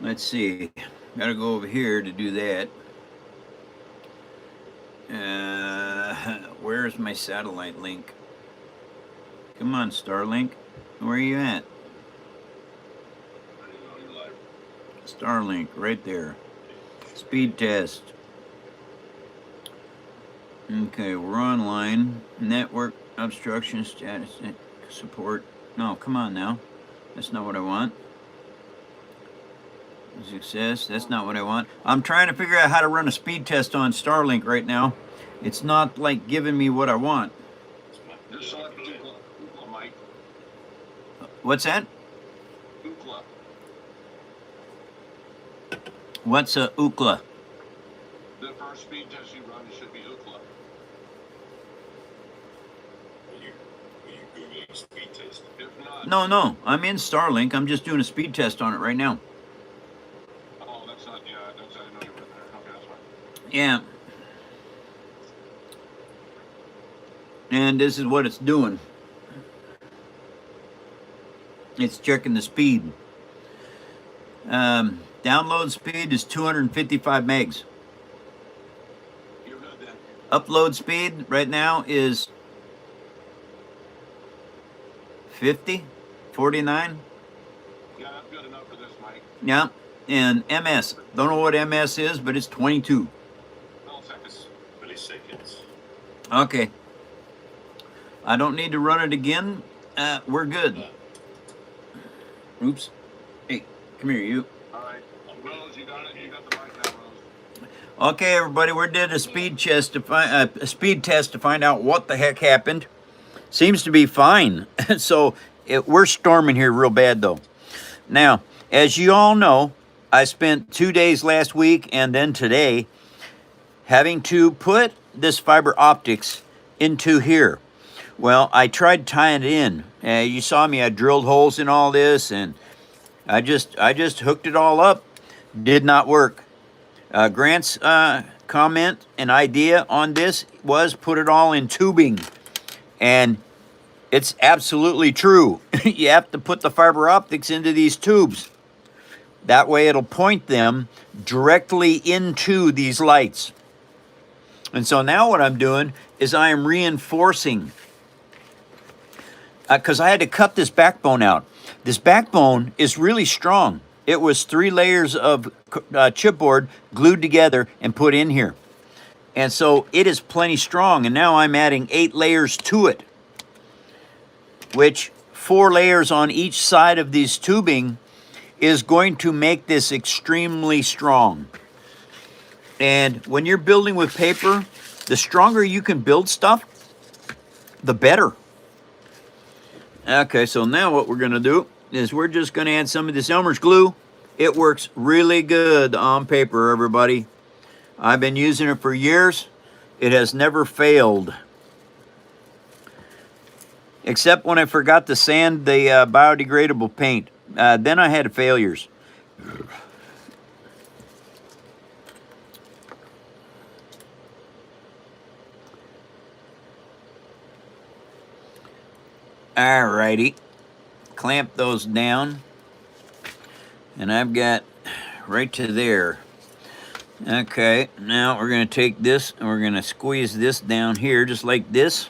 Let's see. Gotta go over here to do that. Where's my satellite link? Come on, Starlink. Where are you at? Starlink, right there. Speed test. Okay, we're online. Network obstruction status support. No, come on now. That's not what I want. Success. That's not what I want. I'm trying to figure out how to run a speed test on Starlink right now. It's not like giving me what I want. Just select Ookla, Mike. What's that? Ookla. What's a Ookla? The first speed test you run should be Ookla. Are you Googling speed test? If not, No. I'm in Starlink. I'm just doing a speed test on it right now. oh, that's not. Yeah, that's. I know you were there. Okay, that's fine. Yeah. And this is what it's doing. It's checking the speed. Download speed is 255 megs. You're good then. Upload speed right now is 50, 49. Yeah, that's good enough for this, Mike. Yeah. And MS. Don't know what MS is, but it's 22. Milliseconds. Milliseconds. Okay. I don't need to run it again. We're good. Oops. Hey, come here, you. All right. Rose, you got it. You got the mic now, Rose. Okay, everybody, we did a speed test to find out what the heck happened. Seems to be fine. So we're storming here real bad, though. Now, as you all know, I spent 2 days last week and then today having to put this fiber optics into here. Well, I tried tying it in. You saw me, I drilled holes in all this, and I just hooked it all up. Did not work. Grant's comment and idea on this was put it all in tubing. And it's absolutely true. You have to put the fiber optics into these tubes. That way it'll point them directly into these lights. And so now what I'm doing is I am reinforcing, because I had to cut this backbone out. This backbone is really strong. It was 3 layers of chipboard glued together and put in here. And so it is plenty strong. And now I'm adding 8 layers to it, which 4 layers on each side of these tubing is going to make this extremely strong. And when you're building with paper, the stronger you can build stuff, the better. Okay, so now what we're going to do is we're just going to add some of this Elmer's glue. It works really good on paper, everybody. I've been using it for years. It has never failed. Except when I forgot to sand the biodegradable paint. Then I had failures. Alrighty. Clamp those down. And I've got right to there. Okay, now we're going to take this and we're going to squeeze this down here just like this.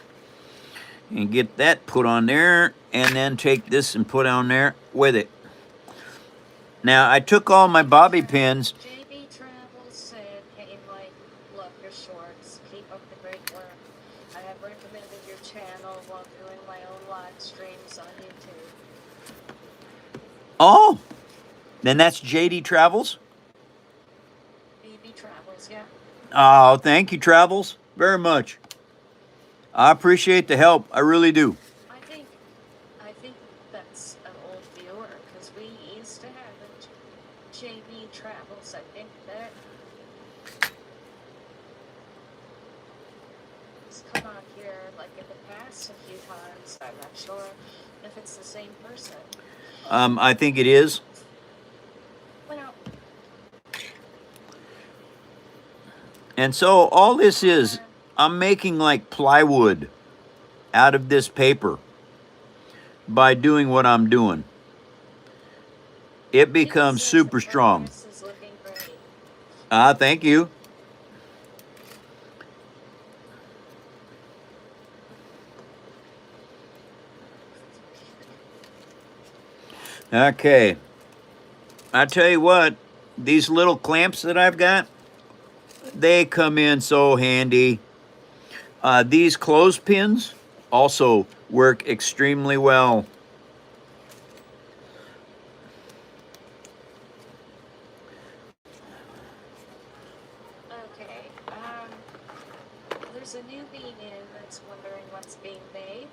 And get that put on there. And then take this and put on there with it. Now, I took all my bobby pins. JB Travels said, hey Mike, love your shorts. Keep up the great work. I have recommended your channel while doing my own live streams on YouTube. Oh, then that's JD Travels? JB Travels, yeah. Oh, thank you, Travels, very much. I appreciate the help. I really do. I think that's an old viewer, because we used to have a JB Travels. I think that has come on here like in the past a few times. I'm not sure if it's the same person. I think it is. Well, And so all this is, I'm making like plywood out of this paper by doing what I'm doing. it becomes super strong. This is looking great. Thank you. Okay. I tell you what, these little clamps that I've got, they come in so handy. These clothespins also work extremely well. Okay. There's a newbie in that's wondering what's being made.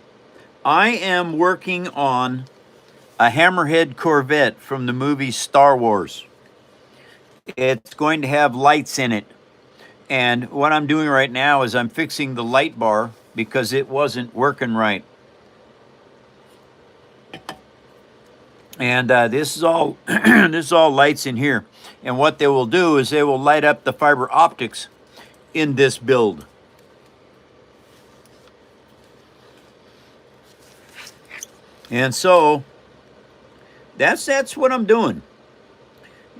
I am working on a Hammerhead Corvette from the movie Star Wars. It's going to have lights in it. And what I'm doing right now is I'm fixing the light bar because it wasn't working right. And this is all this is all lights in here. And what they will do is they will light up the fiber optics in this build. And so that's what I'm doing.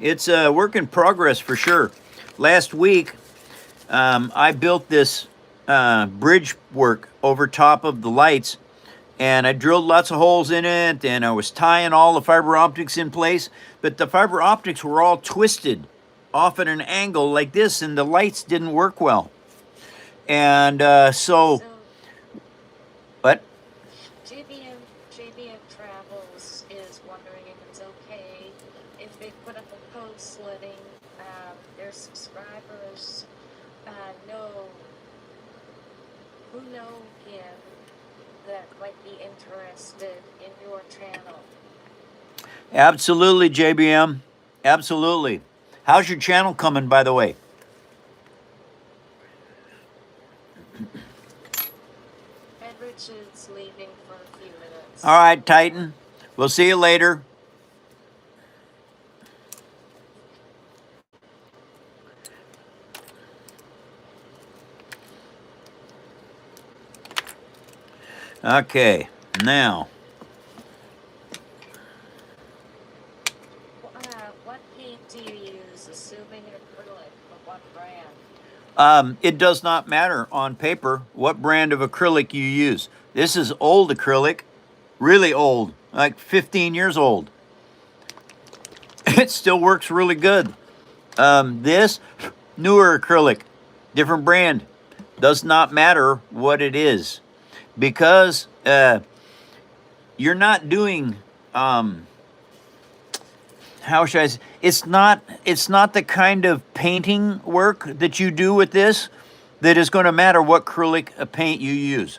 It's a work in progress for sure. Last week, I built this bridge work over top of the lights, and I drilled lots of holes in it, and I was tying all the fiber optics in place, but the fiber optics were all twisted off at an angle like this, and the lights didn't work well. And So but JBM Travels is wondering if it's okay if they put up a post letting their subscribers know who know him that might be interested in your channel. absolutely, JBM, absolutely. How's your channel coming, by the way? Ed Richards leaving for a few minutes. All right, Titan. We'll see you later. Okay, now, What paint do you use, assuming acrylic, or what brand? it does not matter on paper what brand of acrylic you use. This is old acrylic, really old, like 15 years old. It still works really good. This, newer acrylic, different brand. Does not matter what it is. Because you're not doing how should I say? It's not the kind of painting work that you do with this that is going to matter what acrylic paint you use.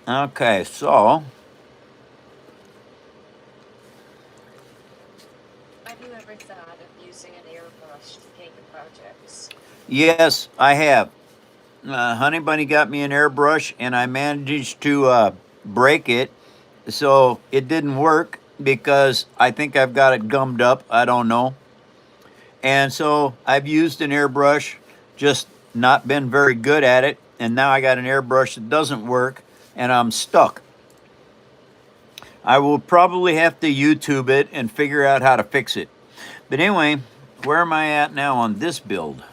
Okay, so Have you ever thought of using an airbrush to paint your projects? yes, I have. Honey Bunny got me an airbrush, and I managed to break it, so it didn't work because I think I've got it gummed up. I don't know. And so I've used an airbrush, just not been very good at it, and now I got an airbrush that doesn't work, and I'm stuck. I will probably have to YouTube it and figure out how to fix it. But anyway, where am I at now on this build?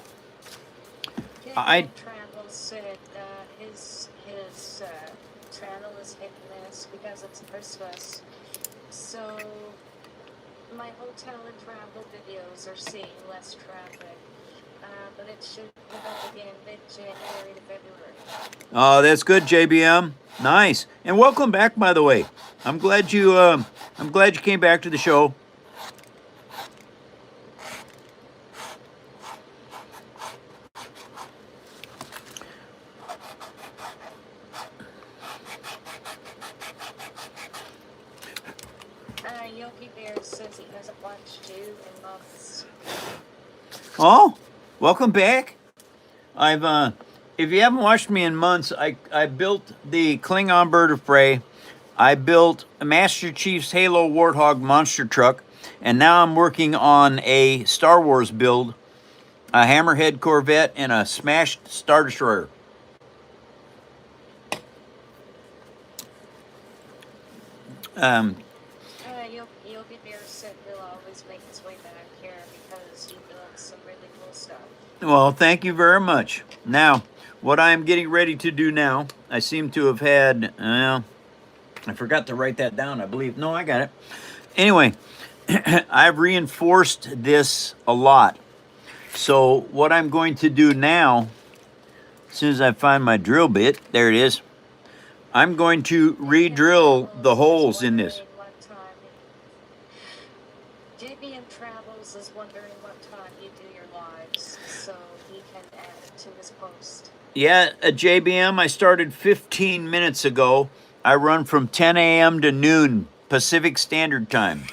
I- Travel said his channel is hit and miss because it's Christmas. So my hotel and travel videos are seeing less traffic, but it should pick up again mid-January to February. Oh, that's good, JBM. Nice, and welcome back. By the way, I'm glad you came back to the show. Yogi Bear says he hasn't watched you in months. Oh, welcome back. If you haven't watched me in months, I built the Klingon Bird of Prey. I built a Master Chief's Halo Warthog monster truck. And now I'm working on a Star Wars build, a Hammerhead Corvette and a smashed Star Destroyer. You'll get there soon. He'll always make his way back here because he builds some really cool stuff. Well, thank you very much. Now, what I'm getting ready to do now, I seem to have had, I forgot to write that down, I believe. No, I got it. Anyway, I've reinforced this a lot. So what I'm going to do now, as soon as I find my drill bit, there it is, I'm going to re-drill the holes in this. JBM Travels is wondering what time you do your lives, so he can add it to his post. Yeah, at JBM, I started 15 minutes ago. I run from 10 a.m. to noon Pacific Standard Time.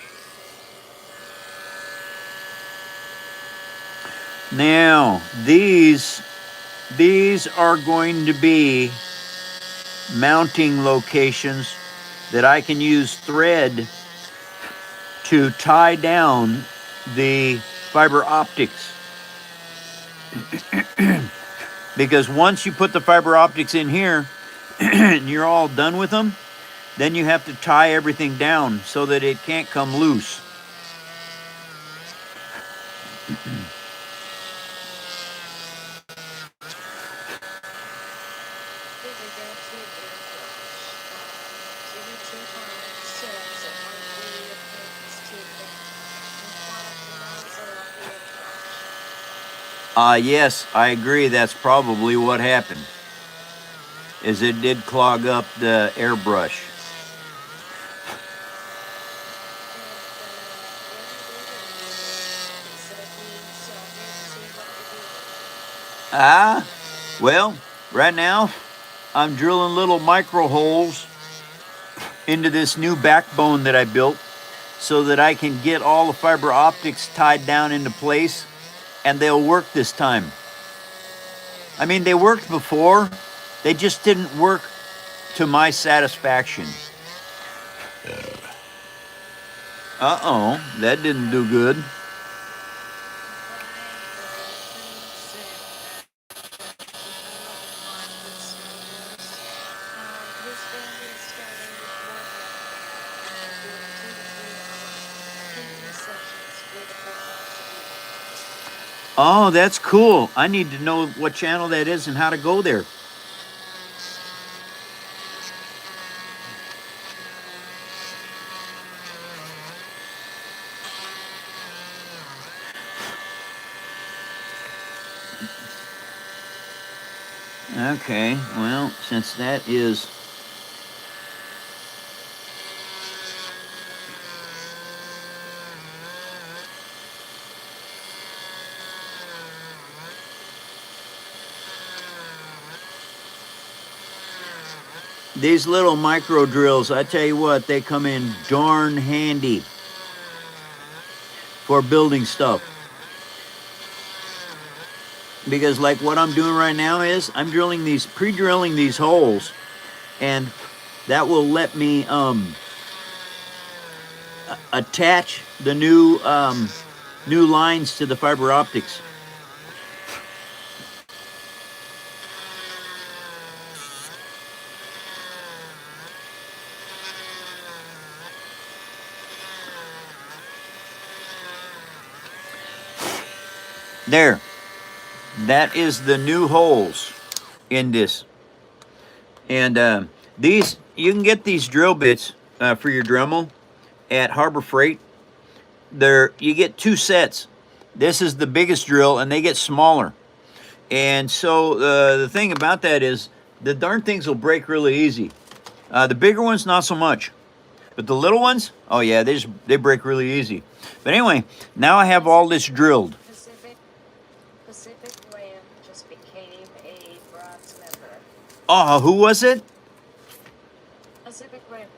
Now, these are going to be mounting locations that I can use thread to tie down the fiber optics. Because once you put the fiber optics in here and you're all done with them, then you have to tie everything down so that it can't come loose. Yes, I agree. That's probably what happened. Is it did clog up the airbrush. Well, right now I'm drilling little micro holes into this new backbone that I built so that I can get all the fiber optics tied down into place, and they'll work this time. I mean, they worked before, they just didn't work to my satisfaction. Uh-oh, that didn't do good. Oh, that's cool. I need to know what channel that is and how to go there. Okay, well, since that is... These little micro drills, I tell you what, they come in darn handy for building stuff. Because like what I'm doing right now is I'm drilling these, pre-drilling these holes, and that will let me attach the new new lines to the fiber optics. There. That is the new holes in this. And these, you can get these drill bits for your Dremel at Harbor Freight. You get two sets. This is the biggest drill, and they get smaller. And so the thing about that is the darn things will break really easy. The bigger ones, not so much. But the little ones, oh yeah, they break really easy. But anyway, now I have all this drilled. Pacific Rim just became a bronze member. Oh, who was it? Pacific Rim.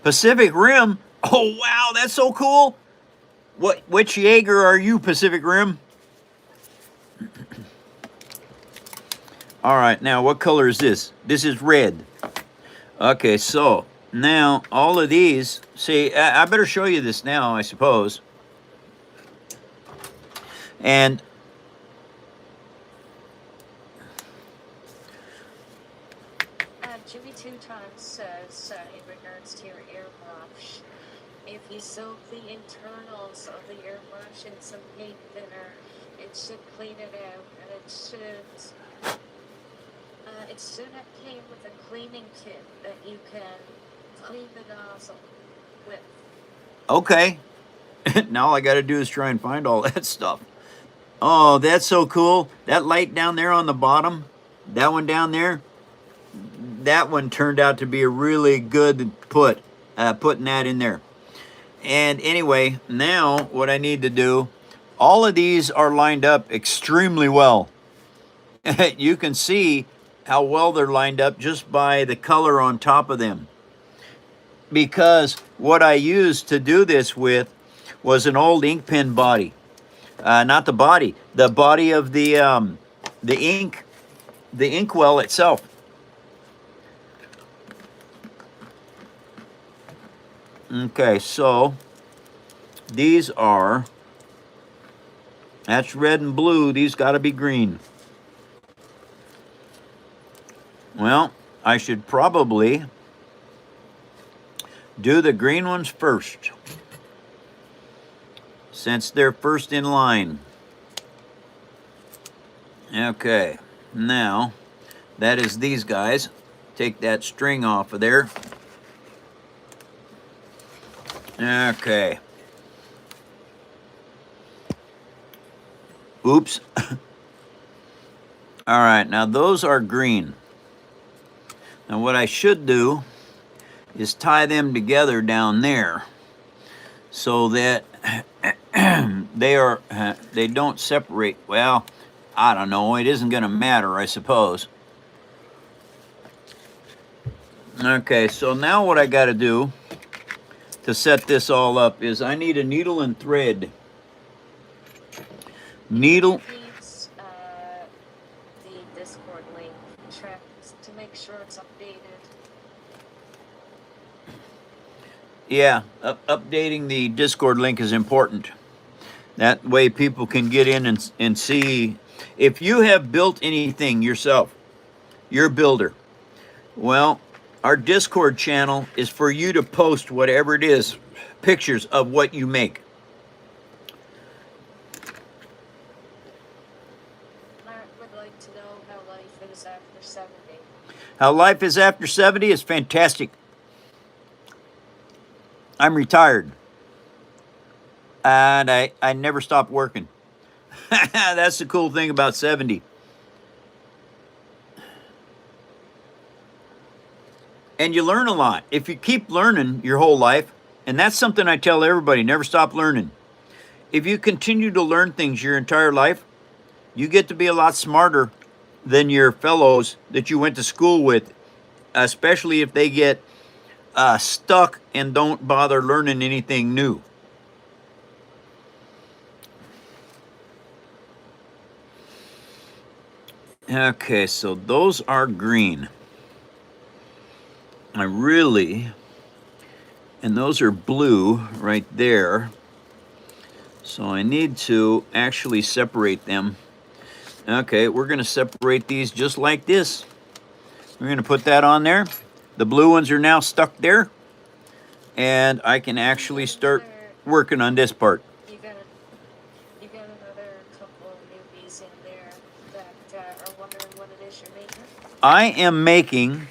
Pacific Rim? Oh, wow, that's so cool. Which Jaeger are you, Pacific Rim? All right, now what color is this? This is red. Okay, so now all of these, see, I better show you this now, I suppose. And Jimmy Two Times says, in regards to your airbrush, if you soak the internals of the airbrush in some paint thinner, it should clean it out, and it should have came with a cleaning kit that you can clean the nozzle with. okay, now all I got to do is try and find all that stuff. Oh, that's so cool. That light down there on the bottom, that one down there, that one turned out to be a really good putting that in there. And anyway, now what I need to do, all of these are lined up extremely well. You can see how well they're lined up just by the color on top of them. Because what I used to do this with was an old ink pen body. Not the body of the inkwell itself. Okay, so these are, that's red and blue, these got to be green. Well, I should probably do the green ones first, since they're first in line. Okay, now that is these guys. Take that string off of there. Okay. Oops. All right, now those are green. Now what I should do is tie them together down there so that they don't separate. Well, I don't know. It isn't going to matter, I suppose. Okay, so now what I got to do to set this all up is I need a needle and thread. Needle. Needs the Discord link checked to make sure it's updated. Yeah, updating the Discord link is important. That way people can get in and see. If you have built anything yourself, you're a builder. Well, our Discord channel is for you to post whatever it is, pictures of what you make. Mark would like to know how life is after 70. How life is after 70 is fantastic. I'm retired. And I never stopped working. That's the cool thing about 70. And you learn a lot. If you keep learning your whole life, and that's something I tell everybody, never stop learning. If you continue to learn things your entire life, you get to be a lot smarter than your fellows that you went to school with, especially if they get stuck and don't bother learning anything new. Okay, so those are green. And those are blue right there. So I need to actually separate them. Okay, we're going to separate these just like this. We're going to put that on there. The blue ones are now stuck there. And I can actually start working on this part. You got another couple of newbies in there that are wondering what it is you're making. I am making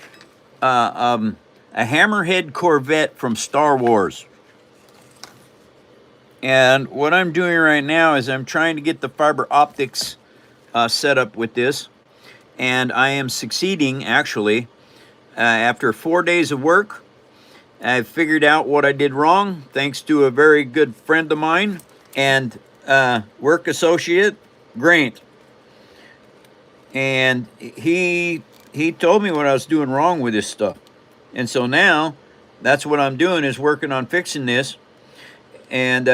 a Hammerhead Corvette from Star Wars. And what I'm doing right now is I'm trying to get the fiber optics set up with this. And I am succeeding, actually. After 4 days of work, I've figured out what I did wrong, thanks to a very good friend of mine and work associate, Grant. And he told me what I was doing wrong with this stuff. And so now, that's what I'm doing, is working on fixing this. And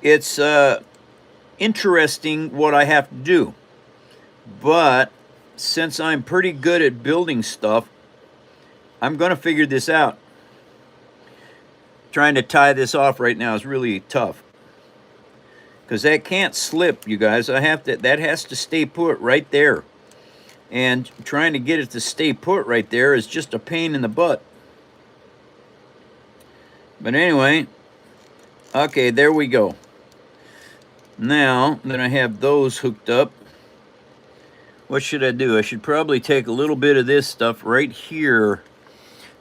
it's interesting what I have to do. But since I'm pretty good at building stuff, I'm going to figure this out. Trying to tie this off right now is really tough. because that can't slip, you guys. That has to stay put right there. And trying to get it to stay put right there is just a pain in the butt. But anyway, okay, there we go. Now that I have those hooked up, what should I do? I should probably take a little bit of this stuff right here.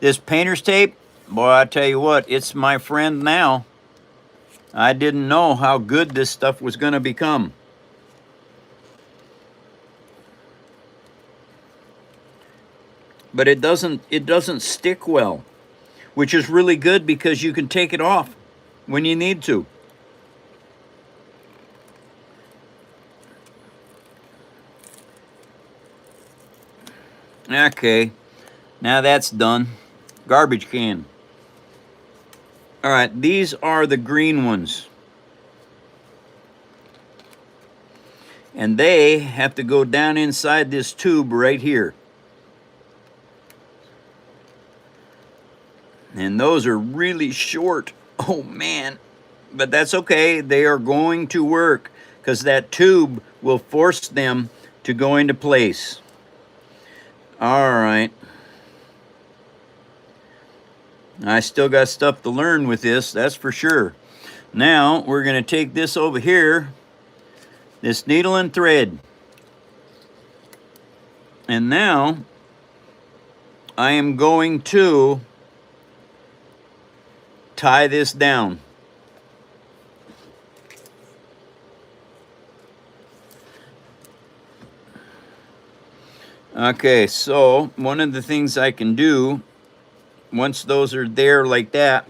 This painter's tape, boy, I tell you what, it's my friend now. I didn't know how good this stuff was going to become. But it doesn't stick well, which is really good because you can take it off when you need to. Okay, now that's done. Garbage can. All right, these are the green ones. And they have to go down inside this tube right here. And those are really short. Oh man, but that's okay. They are going to work because that tube will force them to go into place. All right. I still got stuff to learn with this, that's for sure. Now we're going to take this over here, this needle and thread. And now I am going to tie this down. Okay, so one of the things I can do, once those are there like that,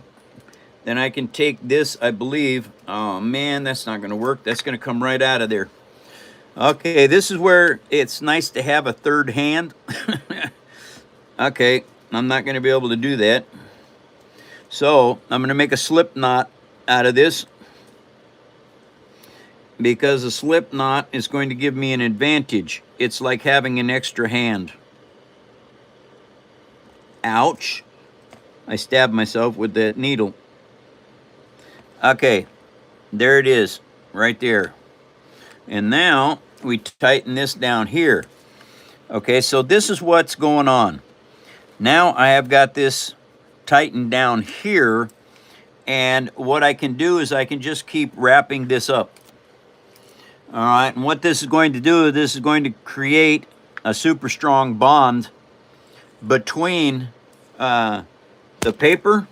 then I can take this, I believe. Oh man, that's not going to work. That's going to come right out of there. Okay, this is where it's nice to have a third hand. Okay, I'm not going to be able to do that. So I'm going to make a slip knot out of this, because a slip knot is going to give me an advantage. It's like having an extra hand. Ouch. I stabbed myself with that needle. Okay, there it is, right there. And now we tighten this down here. Okay, so this is what's going on. Now I have got this tightened down here, and what I can do is I can just keep wrapping this up. All right, and what this is going to do, this is going to create a super strong bond between the paper,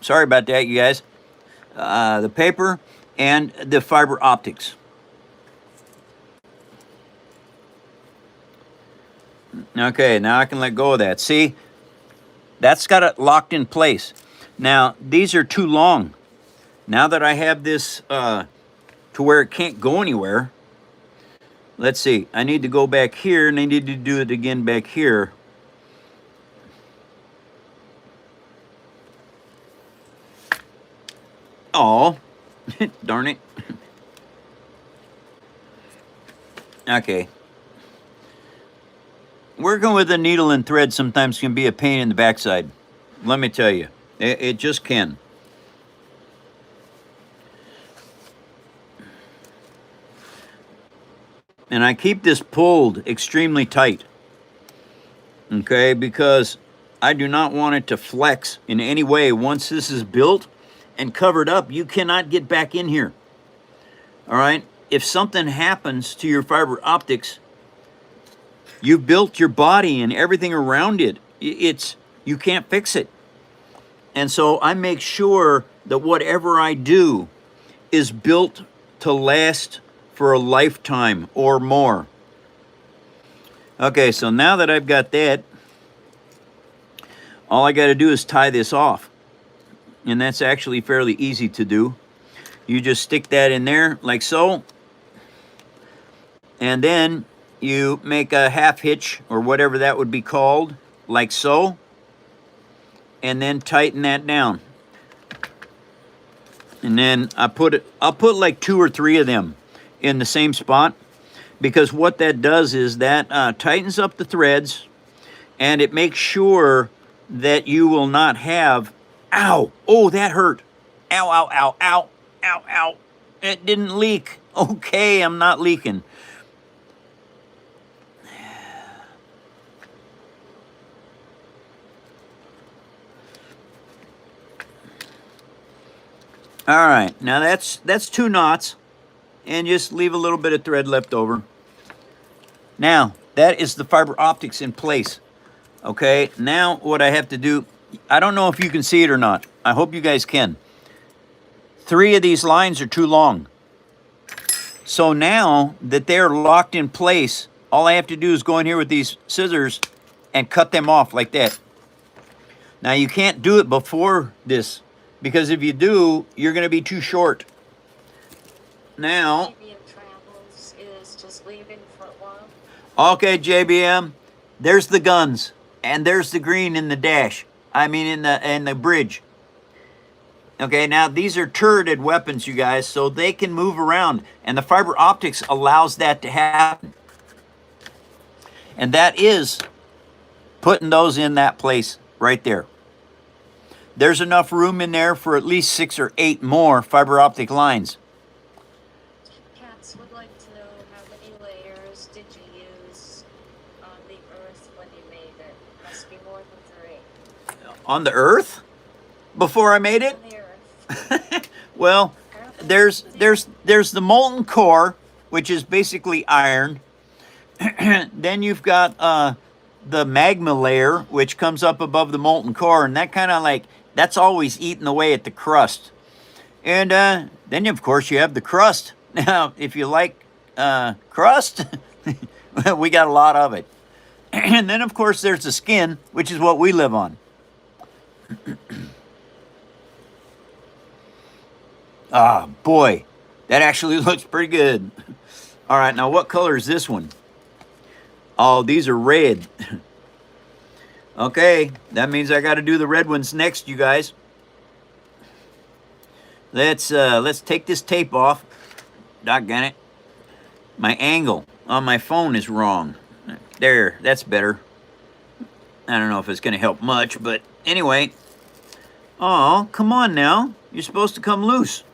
sorry about that, you guys, the paper and the fiber optics. Okay, now I can let go of that. See, that's got it locked in place. Now, these are too long. Now that I have this to where it can't go anywhere, let's see, I need to go back here, and I need to do it again back here. Oh, darn it. Okay. Working with a needle and thread sometimes can be a pain in the backside. Let me tell you, it just can. And I keep this pulled extremely tight, okay, because I do not want it to flex in any way. Once this is built and covered up, you cannot get back in here. All right, if something happens to your fiber optics, you've built your body and everything around it. You can't fix it. And so I make sure that whatever I do is built to last for a lifetime or more. Okay, so now that I've got that, all I got to do is tie this off. And that's actually fairly easy to do. You just stick that in there like so. And then you make a half hitch or whatever that would be called, like so. And then tighten that down. And then I'll put like 2 or 3 of them in the same spot, because what that does is that tightens up the threads, and it makes sure that you will not have, ow, oh, that hurt, ow, ow, ow, ow, ow, ow, It didn't leak. Okay, I'm not leaking. All right, now that's 2 knots, and just leave a little bit of thread left over. Now, that is the fiber optics in place. Okay, now what I have to do, I don't know if you can see it or not. I hope you guys can. 3 of these lines are too long. So now that they're locked in place, all I have to do is go in here with these scissors and cut them off like that. Now you can't do it before this, because if you do, you're going to be too short. Now, JBM Travels is just leaving for a while. okay, JBM, there's the guns, and there's the green in the dash. I mean, in the bridge. Okay, now these are turreted weapons, you guys, so they can move around, and the fiber optics allows that to happen. And that is putting those in that place right there. There's enough room in there for at least 6 or 8 more fiber optic lines. Cats would like to know how many layers did you use on the Earth when you made it? Must be more than 3. On the Earth? Before I made it? On the Earth. Well, there's the molten core, which is basically iron. Then you've got the magma layer, which comes up above the molten core, and that kind of like, that's always eating away at the crust. And then, of course, you have the crust. Now, if you like crust, we got a lot of it. And then, of course, there's the skin, which is what we live on. Ah, boy, that actually looks pretty good. All right, now what color is this one? Oh, these are red. Okay, that means I got to do the red ones next, you guys. Let's take this tape off. Doggone it. My angle on my phone is wrong. There, that's better. I don't know if it's going to help much, but anyway. Oh, come on now. You're supposed to come loose.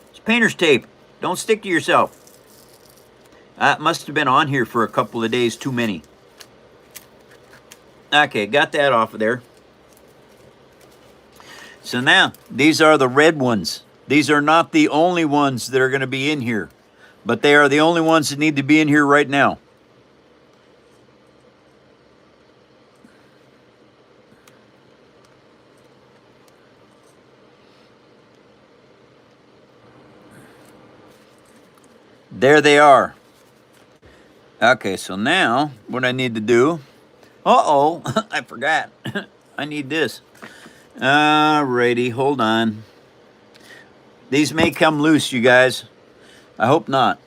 It's painter's tape. Don't stick to yourself. It must have been on here for a couple of days too many. Okay, got that off of there. So now, these are the red ones. These are not the only ones that are going to be in here, but they are the only ones that need to be in here right now. There they are. Okay, so now what I need to do, uh-oh, I forgot. I need this. Alrighty, hold on. These may come loose, you guys. I hope not.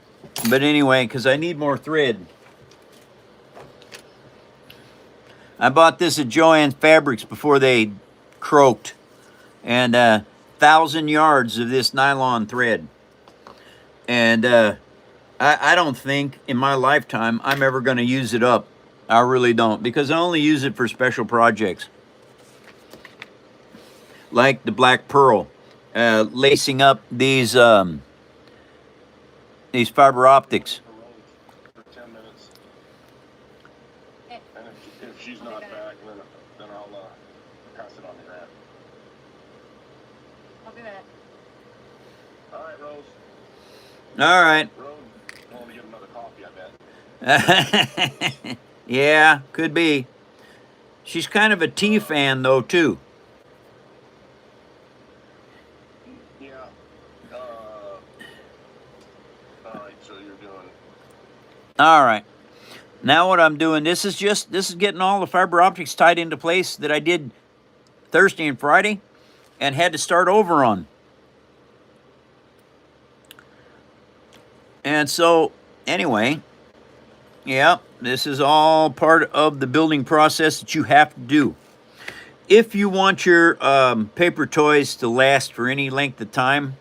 But anyway, because I need more thread. I bought this at Joann Fabrics before they croaked. And 1,000 yards of this nylon thread. And I don't think in my lifetime I'm ever going to use it up. I really don't, because I only use it for special projects. Like the black pearl. Lacing up these fiber optics. For 10 minutes. And if she's not back, then I'll pass it on to Grant. I'll be back. All right, Rose. All right. Rose, want to get another coffee, I bet. Yeah, could be. She's kind of a tea fan, though, too. Yeah. All right, so you're doing... All right. Now what I'm doing, this is getting all the fiber optics tied into place that I did Thursday and Friday and had to start over on. And so, anyway, yeah, this is all part of the building process that you have to do. If you want your paper toys to last for any length of time,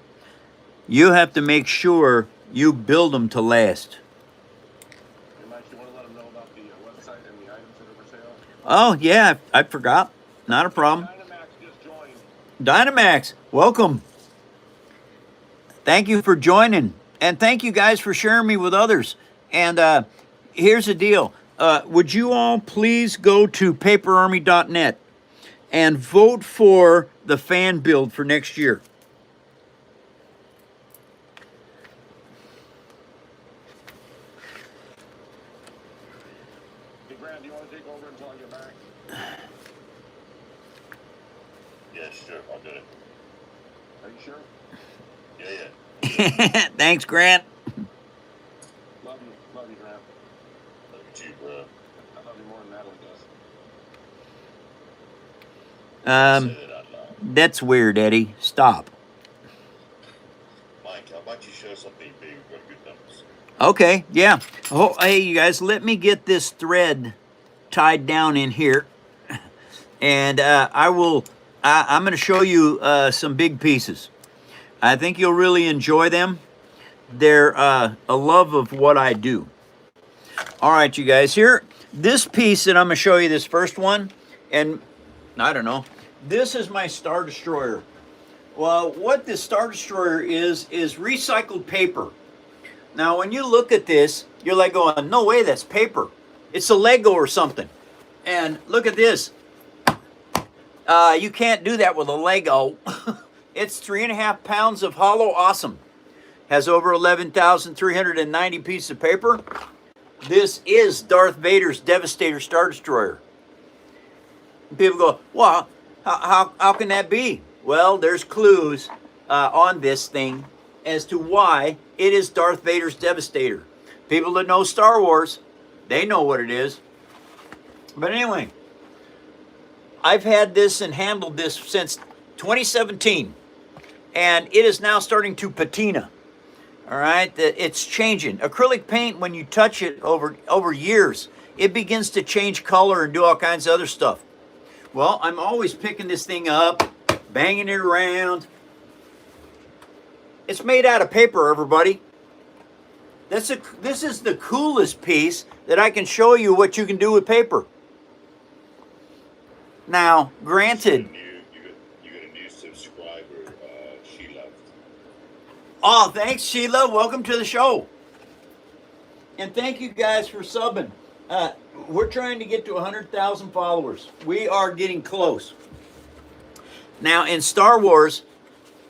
you have to make sure you build them to last. Hey, Mike, you want to let them know about the website and the items that are for sale? Oh, yeah, I forgot. Not a problem. Dynamax just joined. Dynamax, welcome. Thank you for joining. And thank you guys for sharing me with others. And here's the deal. Would you all please go to paperarmy.net and vote for the fan build for next year? Hey, Brad, do you want to take over until I get back? Yeah, sure, I'll do it. Are you sure? Yeah. Thanks, Grant. Love you, Grant. Love you too, bro. I love you more than Natalie does. Say that out loud. That's weird, Eddie. Stop. Mike, how about you show something big? We've got good numbers. Okay, yeah. Oh, hey, you guys, let me get this thread tied down in here, and I'm going to show you some big pieces. I think you'll really enjoy them. They're a love of what I do. All right, you guys, here, this piece that I'm going to show you, this first one, and I don't know, this is my Star Destroyer. Well, what this Star Destroyer is recycled paper. Now, when you look at this, you're like going, no way, that's paper. It's a Lego or something. And look at this. You can't do that with a Lego. It's 3.5 pounds of hollow awesome. Has over 11,390 pieces of paper. This is Darth Vader's Devastator Star Destroyer. People go, well, how can that be? Well, there's clues on this thing as to why it is Darth Vader's Devastator. People that know Star Wars, they know what it is. But anyway, I've had this and handled this since 2017. And it is now starting to patina. All right, it's changing. Acrylic paint, when you touch it over years, it begins to change color and do all kinds of other stuff. Well, I'm always picking this thing up, banging it around. It's made out of paper, everybody. This is the coolest piece that I can show you what you can do with paper. Now, granted, You got a new subscriber, Sheila. oh, thanks, Sheila. Welcome to the show. And thank you guys for subbing. We're trying to get to 100,000 followers. We are getting close. Now, in Star Wars,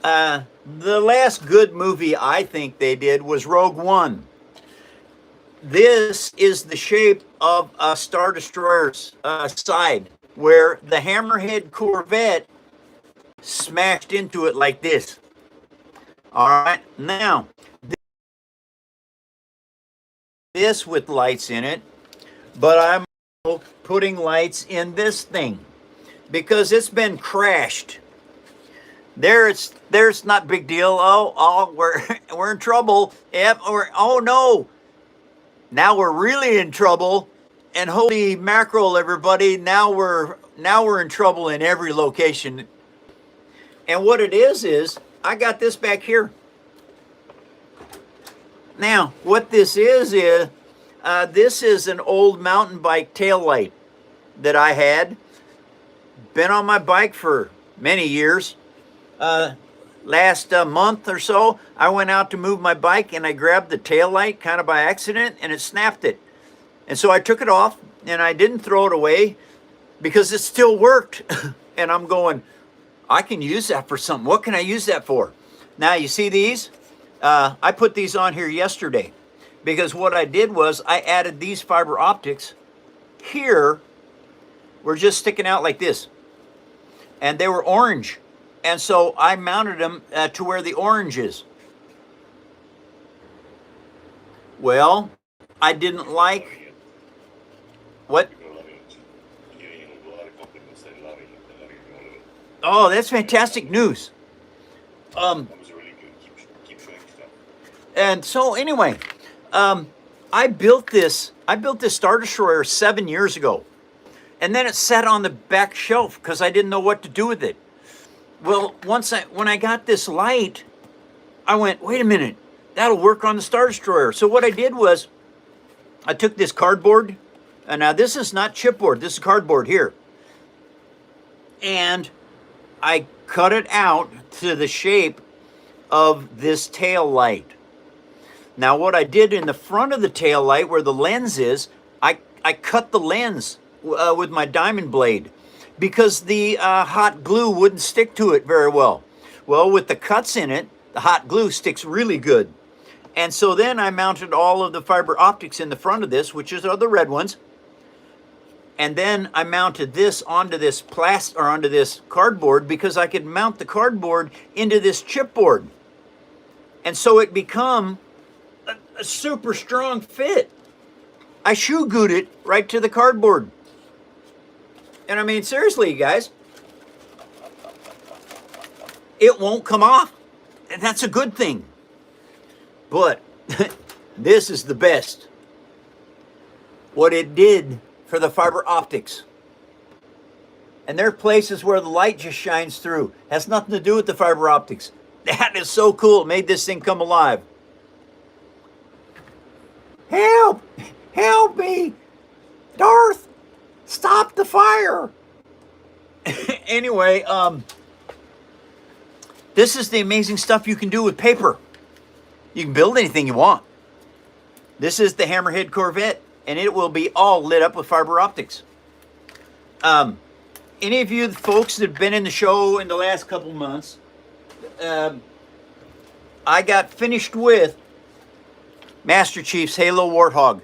the last good movie I think they did was Rogue One. This is the shape of a Star Destroyer's side, where the Hammerhead Corvette smashed into it like this. All right, now, this with lights in it, but I'm putting lights in this thing because it's been crashed. There's not big deal. Oh, we're in trouble. Yep, oh no. Now we're really in trouble. And holy mackerel, everybody, now we're in trouble in every location. And what it is I got this back here. Now, what this is this is an old mountain bike taillight that I had. Been on my bike for many years. Last month or so, I went out to move my bike and I grabbed the taillight kind of by accident and it snapped it. And so I took it off and I didn't throw it away because it still worked. And I'm going, I can use that for something. What can I use that for? Now, you see these? I put these on here yesterday because what I did was I added these fiber optics here. Were just sticking out like this. And they were orange. And so I mounted them to where the orange is. Well, I didn't like what? Oh, that's fantastic news. And so anyway, I built this Star Destroyer 7 years ago. And then it sat on the back shelf because I didn't know what to do with it. Well, when I got this light, I went, wait a minute, that'll work on the Star Destroyer. So what I did was I took this cardboard, and now this is not chipboard, this is cardboard here. And I cut it out to the shape of this tail light. Now what I did in the front of the tail light where the lens is, I cut the lens with my diamond blade because the hot glue wouldn't stick to it very well. Well, with the cuts in it, the hot glue sticks really good. And so then I mounted all of the fiber optics in the front of this, which are the red ones. And then I mounted this onto this onto this cardboard because I could mount the cardboard into this chipboard. And so it become a super strong fit. I shoe glued it right to the cardboard. And I mean, seriously, you guys, it won't come off. And that's a good thing. But this is the best. What it did for the fiber optics. And there are places where the light just shines through. Has nothing to do with the fiber optics. That is so cool. It made this thing come alive. Help! Help me! Darth! Stop the fire! Anyway, this is the amazing stuff you can do with paper. You can build anything you want. This is the Hammerhead Corvette, and it will be all lit up with fiber optics. Any of you folks that have been in the show in the last couple months, I got finished with Master Chief's Halo Warthog.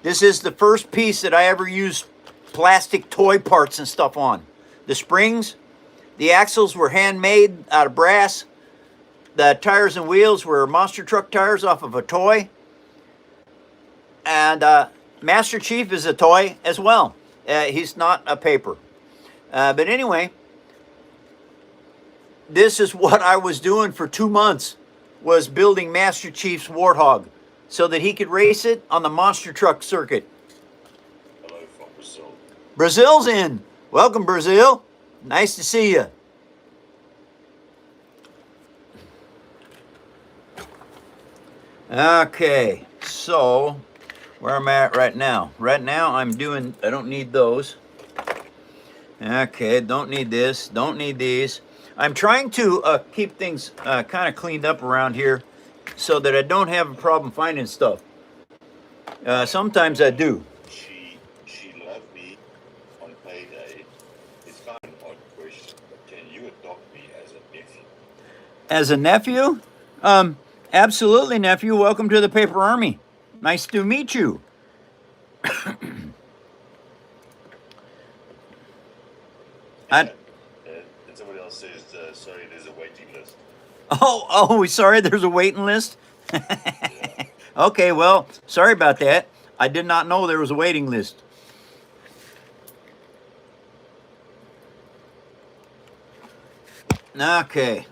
This is the first piece that I ever used plastic toy parts and stuff on. The springs, the axles were handmade out of brass. The tires and wheels were monster truck tires off of a toy. And Master Chief is a toy as well. He's not a paper. But anyway, this is what I was doing for 2 months, was building Master Chief's Warthog so that he could race it on the monster truck circuit. Hello from Brazil. Brazil's in. Welcome, Brazil. Nice to see you. Okay, so where I'm at right now. Right now I don't need those. Okay, don't need this, don't need these. I'm trying to keep things kind of cleaned up around here so that I don't have a problem finding stuff. Sometimes I do. She loved me on payday. It's kind of an odd question, but can you adopt me as a nephew? As a nephew? Absolutely, nephew. Welcome to the Paper Army. Nice to meet you. And somebody else says, sorry, there's a waiting list. Oh, sorry, there's a waiting list? Yeah. Okay, well, sorry about that. I did not know there was a waiting list. Okay.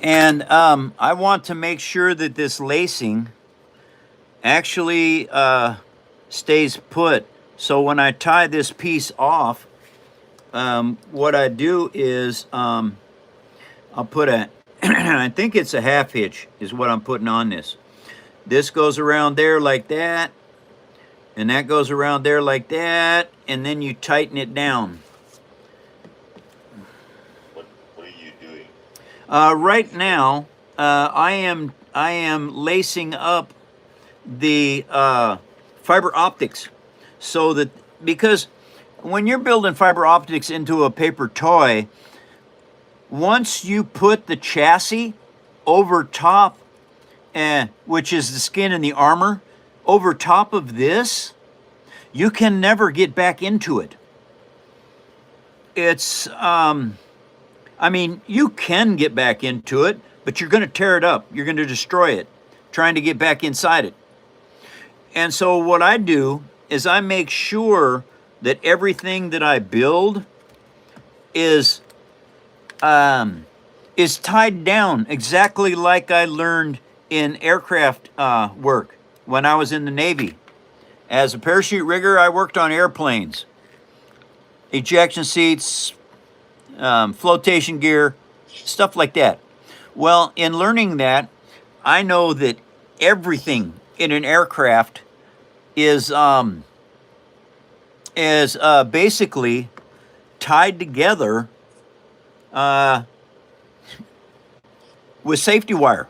And I want to make sure that this lacing actually stays put. So when I tie this piece off, what I do is I'll put a, I think it's a half hitch is what I'm putting on this. This goes around there like that, and that goes around there like that, and then you tighten it down. What are you doing? Right now, I am lacing up the fiber optics so that, because when you're building fiber optics into a paper toy, once you put the chassis over top, which is the skin and the armor, over top of this, you can never get back into it. It's, I mean, you can get back into it, but you're going to tear it up. You're going to destroy it, trying to get back inside it. And so what I do is I make sure that everything that I build is tied down exactly like I learned in aircraft work when I was in the Navy. As a parachute rigger, I worked on airplanes, ejection seats, flotation gear, stuff like that. Well, in learning that, I know that everything in an aircraft is basically tied together with safety wire.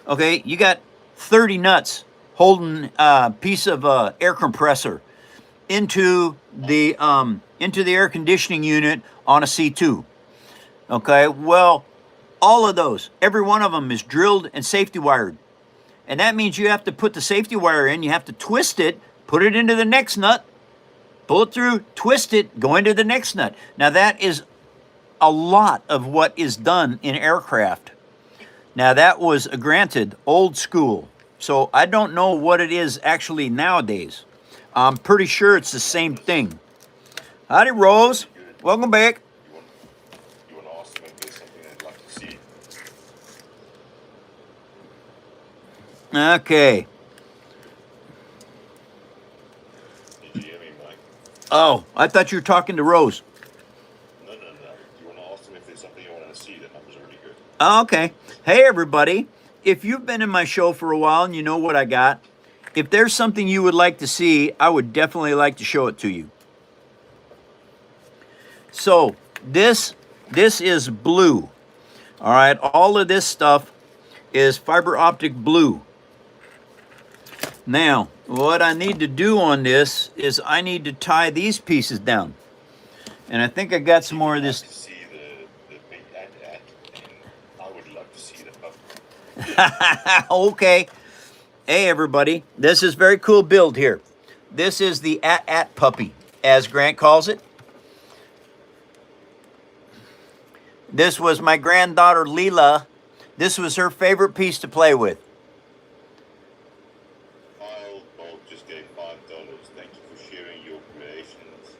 Okay, you got 30 nuts holding a piece of air compressor into the air conditioning unit on a C2. Okay, well, all of those, every one of them is drilled and safety wired. And that means you have to put the safety wire in, you have to twist it, put it into the next nut, pull it through, twist it, go into the next nut. Now that is a lot of what is done in aircraft. Now that was, granted, old school. So I don't know what it is actually nowadays. I'm pretty sure it's the same thing. Howdy, Rose. Welcome back. You want to ask them if there's something they'd like to see. Okay. Did you hear me, Mike? Oh, I thought you were talking to Rose. No. You want to ask them if there's something you want to see, that number's already good. Okay. Hey, everybody. If you've been in my show for a while and you know what I got, if there's something you would like to see, I would definitely like to show it to you. So this is blue. All right. All of this stuff is fiber optic blue. Now, what I need to do on this is I need to tie these pieces down. And I think I got some more of I'd this. like to see the big ad, and I would love to see the puppy. Okay. Hey, everybody. This is very cool build here. This is the at puppy, as Grant calls it. This was my granddaughter, Leela. This was her favorite piece to play with. I'll just gave $5. Thank you for sharing your creations.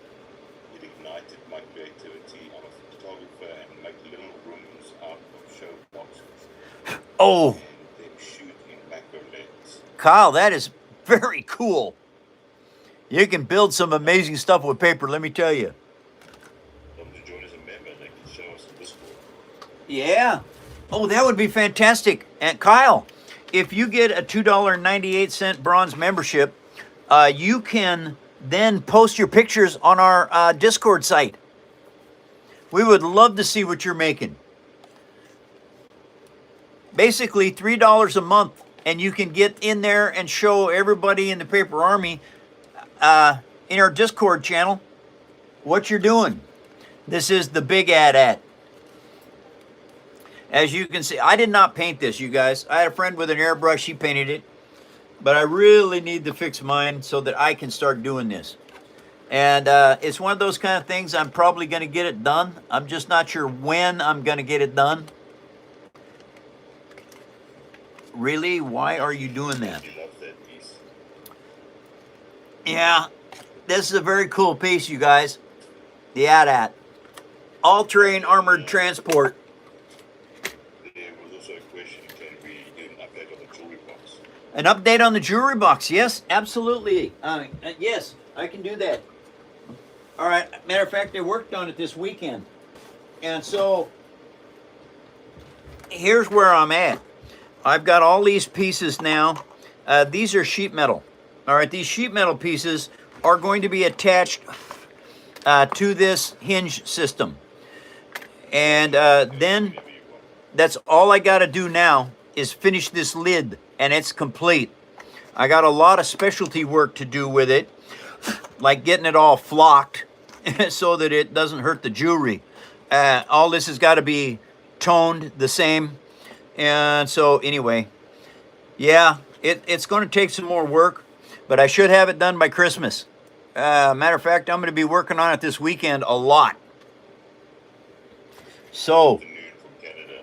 It ignited my creativity. I'm a photographer and make little rooms out of show boxes. Oh, And then shoot in macro lens. Kyle, that is very cool. You can build some amazing stuff with paper, let me tell you. Come to join as a member, they can show us in Discord. Yeah. Oh, that would be fantastic. And Kyle, if you get a $2.98 bronze membership, you can then post your pictures on our Discord site. We would love to see what you're making. Basically, $3 a month, and you can get in there and show everybody in the Paper Army in our Discord channel what you're doing. This is the big ad. As you can see, I did not paint this, you guys. I had a friend with an airbrush, he painted it. But I really need to fix mine so that I can start doing this. And it's one of those kind of things, I'm probably going to get it done. I'm just not sure when I'm going to get it done. Really? Why are you doing that? You love that piece. Yeah, this is a very cool piece, you guys. The AT-AT. All-terrain armored transport. There was also a question, can we do an update on the jewelry box? An update on the jewelry box. Yes, absolutely. Yes, I can do that. All right. Matter of fact, I worked on it this weekend. And so here's where I'm at. I've got all these pieces now. These are sheet metal. All right. These sheet metal pieces are going to be attached to this hinge system. And then that's all I got to do now is finish this lid, and it's complete. I got a lot of specialty work to do with it, like getting it all flocked so that it doesn't hurt the jewelry. All this has got to be toned the same. And so anyway, yeah, it's going to take some more work, but I should have it done by Christmas. Matter of fact, I'm going to be working on it this weekend a lot. So, Afternoon from Canada.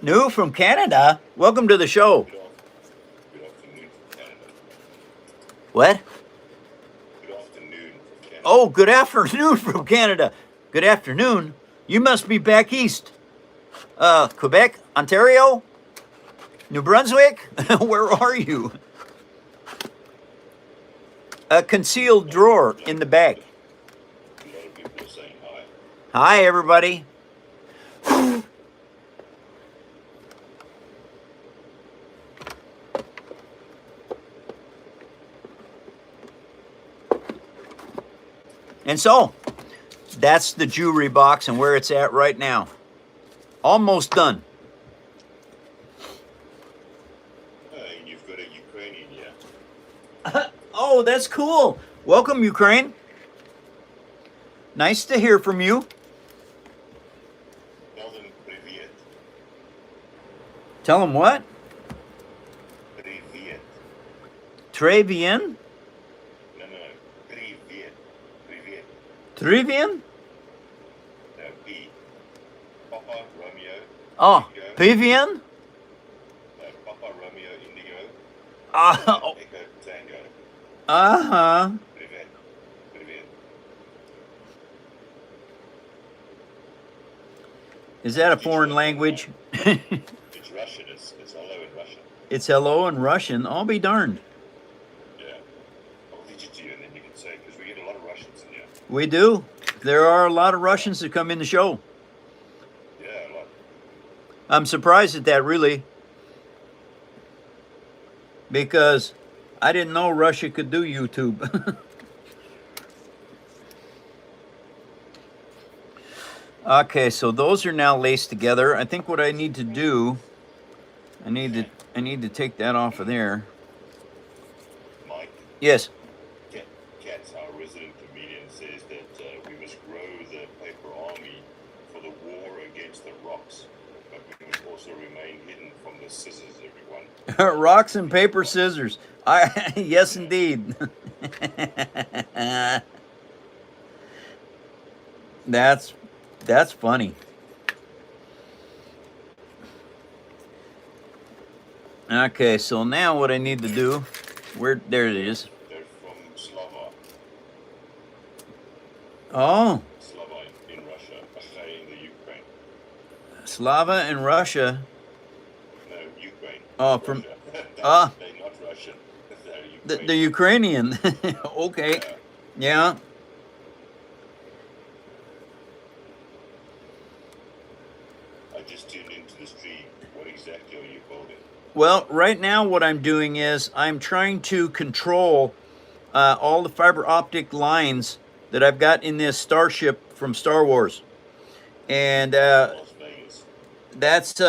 new from Canada, welcome to the show. Good afternoon from Canada. What? Good afternoon from Canada. Oh, good afternoon from Canada. Good afternoon. You must be back east. Quebec, Ontario, New Brunswick. Where are you? A concealed drawer in the back. A lot of people are saying hi. Hi, everybody. And so, That's the jewelry box and where it's at right now. Almost done. And you've got a Ukrainian here. Oh, that's cool. Welcome, Ukraine. Nice to hear from you. Tell them Privyet. Tell them what? Privyet. Travian? No. Privyet. Privyet. Trivian? No, P. Papa Romeo. Oh, Indigo. Pivian? No, Papa Romeo Indigo. Oh, Echo Tango. uh-huh. Privyet. Privyet. Is that a foreign language? It's Russian. It's hello in Russian. It's hello in Russian. I'll be darned. Yeah. I'll teach it to you and then you can say, because we get a lot of Russians in here. We do. There are a lot of Russians that come in the show. Yeah, a lot. I'm surprised at that, really. Because I didn't know Russia could do YouTube. Okay, so those are now laced together. I think what I need to do, I need to take that off of there. Mike, Yes. Katz, our resident comedian, says that we must grow the paper army for the war against the rocks, but we must also remain hidden from the scissors, everyone. Rocks and paper scissors. Yes, indeed. That's funny. Okay, so now what I need to do, there it is. They're from Slava. Oh, Slava in Russia, in the Ukraine. Slava in Russia. No, Ukraine. Oh, from Russia. They're not Russian. They're the Ukrainian. Okay, yeah. I just tuned into the stream. What exactly are you building? Well, right now what I'm doing is I'm trying to control all the fiber optic lines that I've got in this starship from Star Wars. And Las Vegas. that's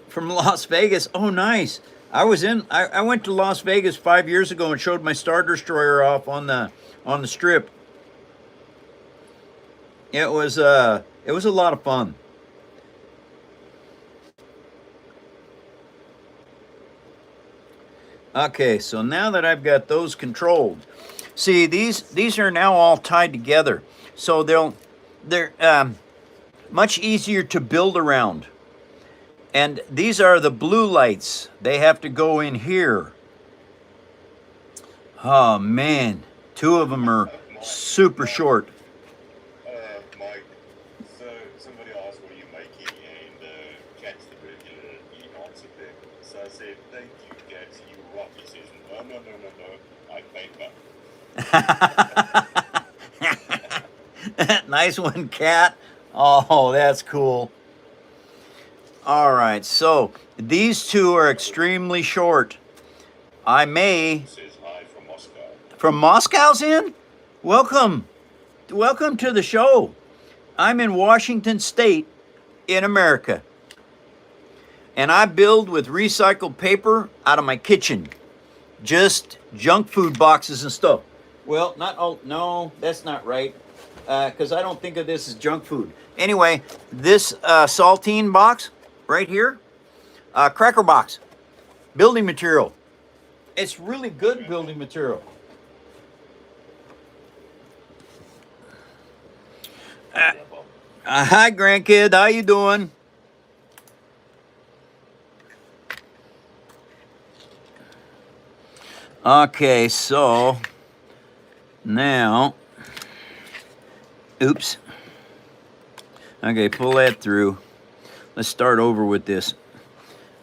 from Las Vegas. Oh, nice. I went to Las Vegas 5 years ago and showed my Star Destroyer off on the strip. It was a lot of fun. Okay, so now that I've got those controlled, see these are now all tied together, so they're much easier to build around. And these are the blue lights. They have to go in here. Oh man, two of them are super short. Mike, so somebody asked what are you making, and Kat's the regular, he answered them. So I said, thank you, Kat, you rock. He says, no, I paper. Nice one, Cat. Oh, that's cool. All right, so these two are extremely short. I may... He says hi from Moscow. From Moscow's in? Welcome. Welcome to the show. I'm in Washington State in America. And I build with recycled paper out of my kitchen. Just junk food boxes and stuff. Well, no, that's not right. Because I don't think of this as junk food. Anyway, this saltine box right here, cracker box, building material. It's really good building material. Hi, grandkid. How you doing? Okay, so now, oops. Okay, pull that through. Let's start over with this.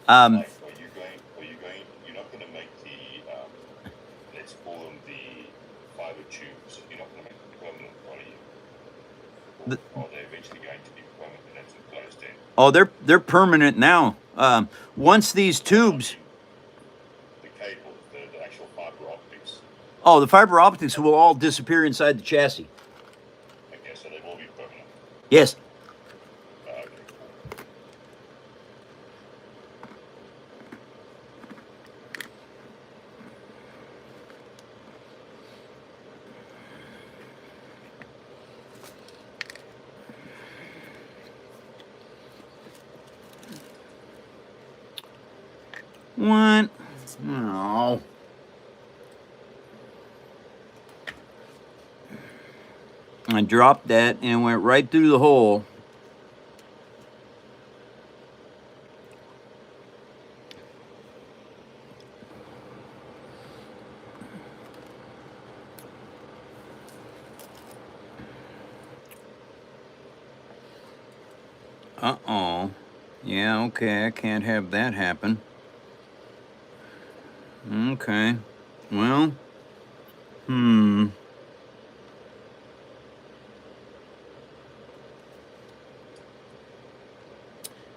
Mike, you're not going to make the, let's call them the fiber tubes. You're not going to make them permanent, are you? Or are they eventually going to be permanent and that's enclosed in? Oh, they're permanent now. Once these tubes... The cables, the actual fiber optics. Oh, the fiber optics will all disappear inside the chassis. Okay, so they will be permanent. Yes. Okay. What? No. I dropped that and it went right through the hole. Uh-oh. Yeah, okay, I can't have that happen. Okay. Well,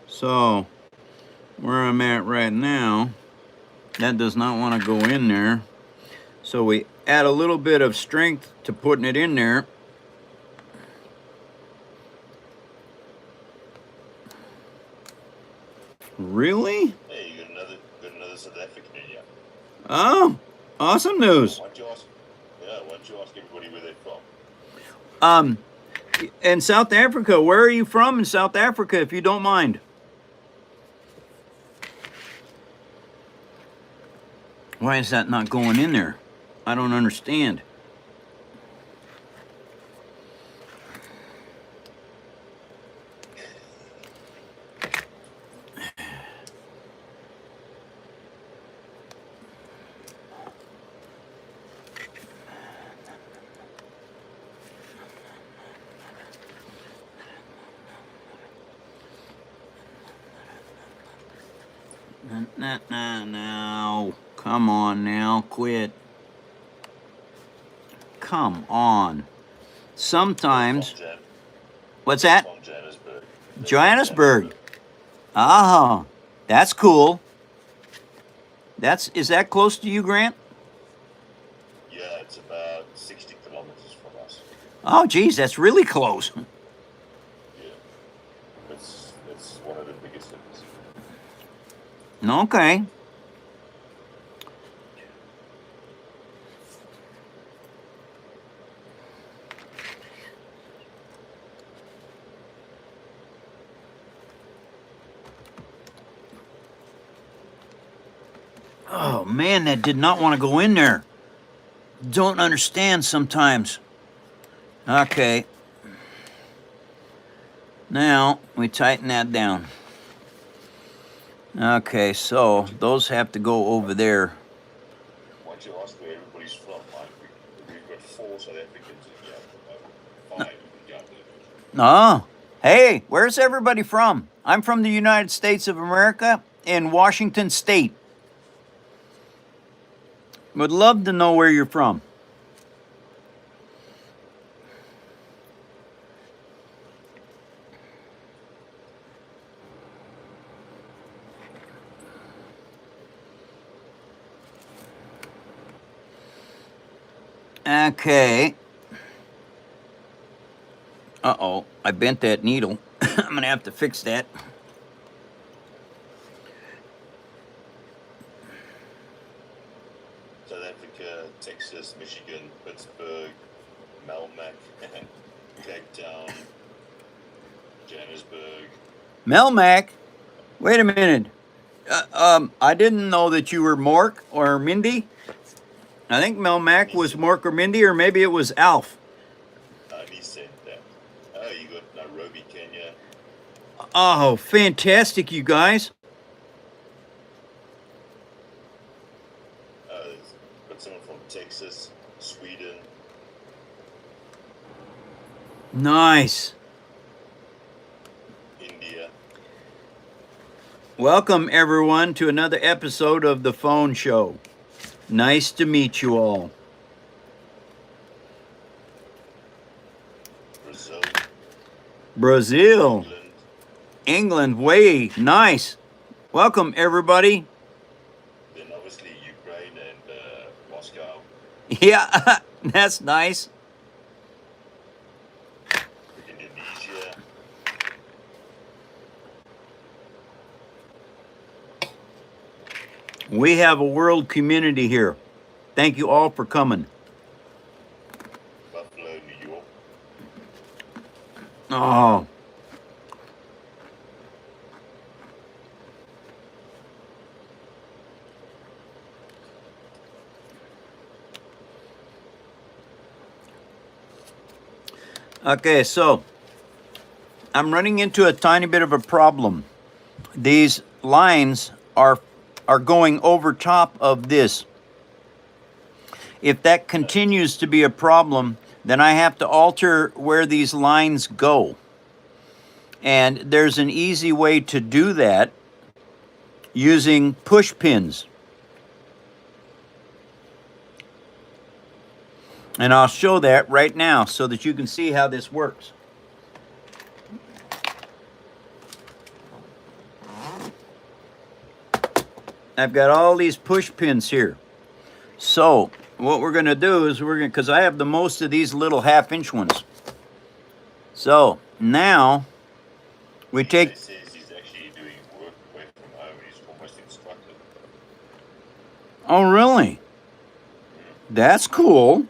So, where I'm at right now, that does not want to go in there. So we add a little bit of strength to putting it in there. Really? Hey, you got another South African in here. Oh, awesome news. Why don't you ask? Yeah, why don't you ask everybody where they're from? In South Africa, where are you from in South Africa, if you don't mind? Why is that not going in there? I don't understand. Now, come on now, quit. Come on. Sometimes. From Jan- What's that? From Johannesburg. Johannesburg. Ah, that's cool. Is that close to you, Grant? Yeah, it's about 60 kilometers from us. Oh, geez, that's really close. Yeah, it's one of the biggest cities. Okay. Oh, man, that did not want to go in there. Don't understand sometimes. Okay. Now, we tighten that down. Okay, so those have to go over there. Why don't you ask where everybody's from, Mike? We've got 4 South Africans in here. 5 you can count there. Oh, hey, where's everybody from? I'm from the United States of America in Washington State. Would love to know where you're from. Okay. Uh-oh, I bent that needle. I'm gonna have to fix that. South Africa, Texas, Michigan, Pittsburgh, Melmac, Cape Town, Johannesburg. Melmac? Wait a minute. I didn't know that you were Mork or Mindy. I think Melmac was Mork or Mindy, or maybe it was Alf. I only said that. Oh, you got Nairobi, Kenya. Oh, fantastic, you guys. Got someone from Texas, Sweden. Nice. India. Welcome, everyone, to another episode of The Phone Show. Nice to meet you all. Brazil. England, way nice. Welcome, everybody. Then obviously Ukraine and Moscow. Yeah, that's nice. Indonesia. We have a world community here. Thank you all for coming. Buffalo, New York. Oh. Okay, so I'm running into a tiny bit of a problem. These lines are going over top of this. If that continues to be a problem, then I have to alter where these lines go. And there's an easy way to do that using push pins. And I'll show that right now so that you can see how this works. I've got all these push pins here. So what we're going to do is because I have the most of these little 1/2-inch ones. So now we take. He says he's actually doing work away from home. He's almost instructed. Oh, really? That's cool.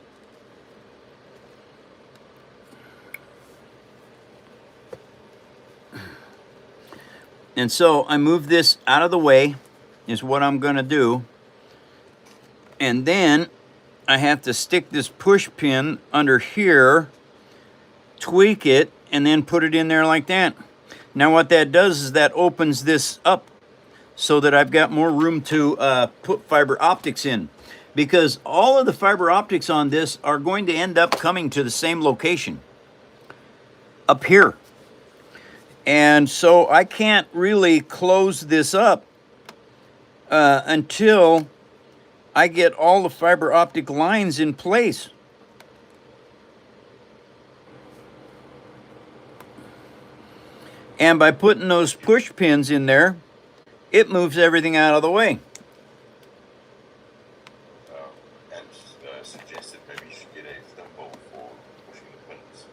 And so I move this out of the way, is what I'm going to do. And then I have to stick this push pin under here, tweak it, and then put it in there like that. Now what that does is that opens this up so that I've got more room to put fiber optics in. Because all of the fiber optics on this are going to end up coming to the same location, up here. And so I can't really close this up until I get all the fiber optic lines in place. And by putting those push pins in there, it moves everything out of the way. And suggested maybe you should get a thimble for pushing the pins.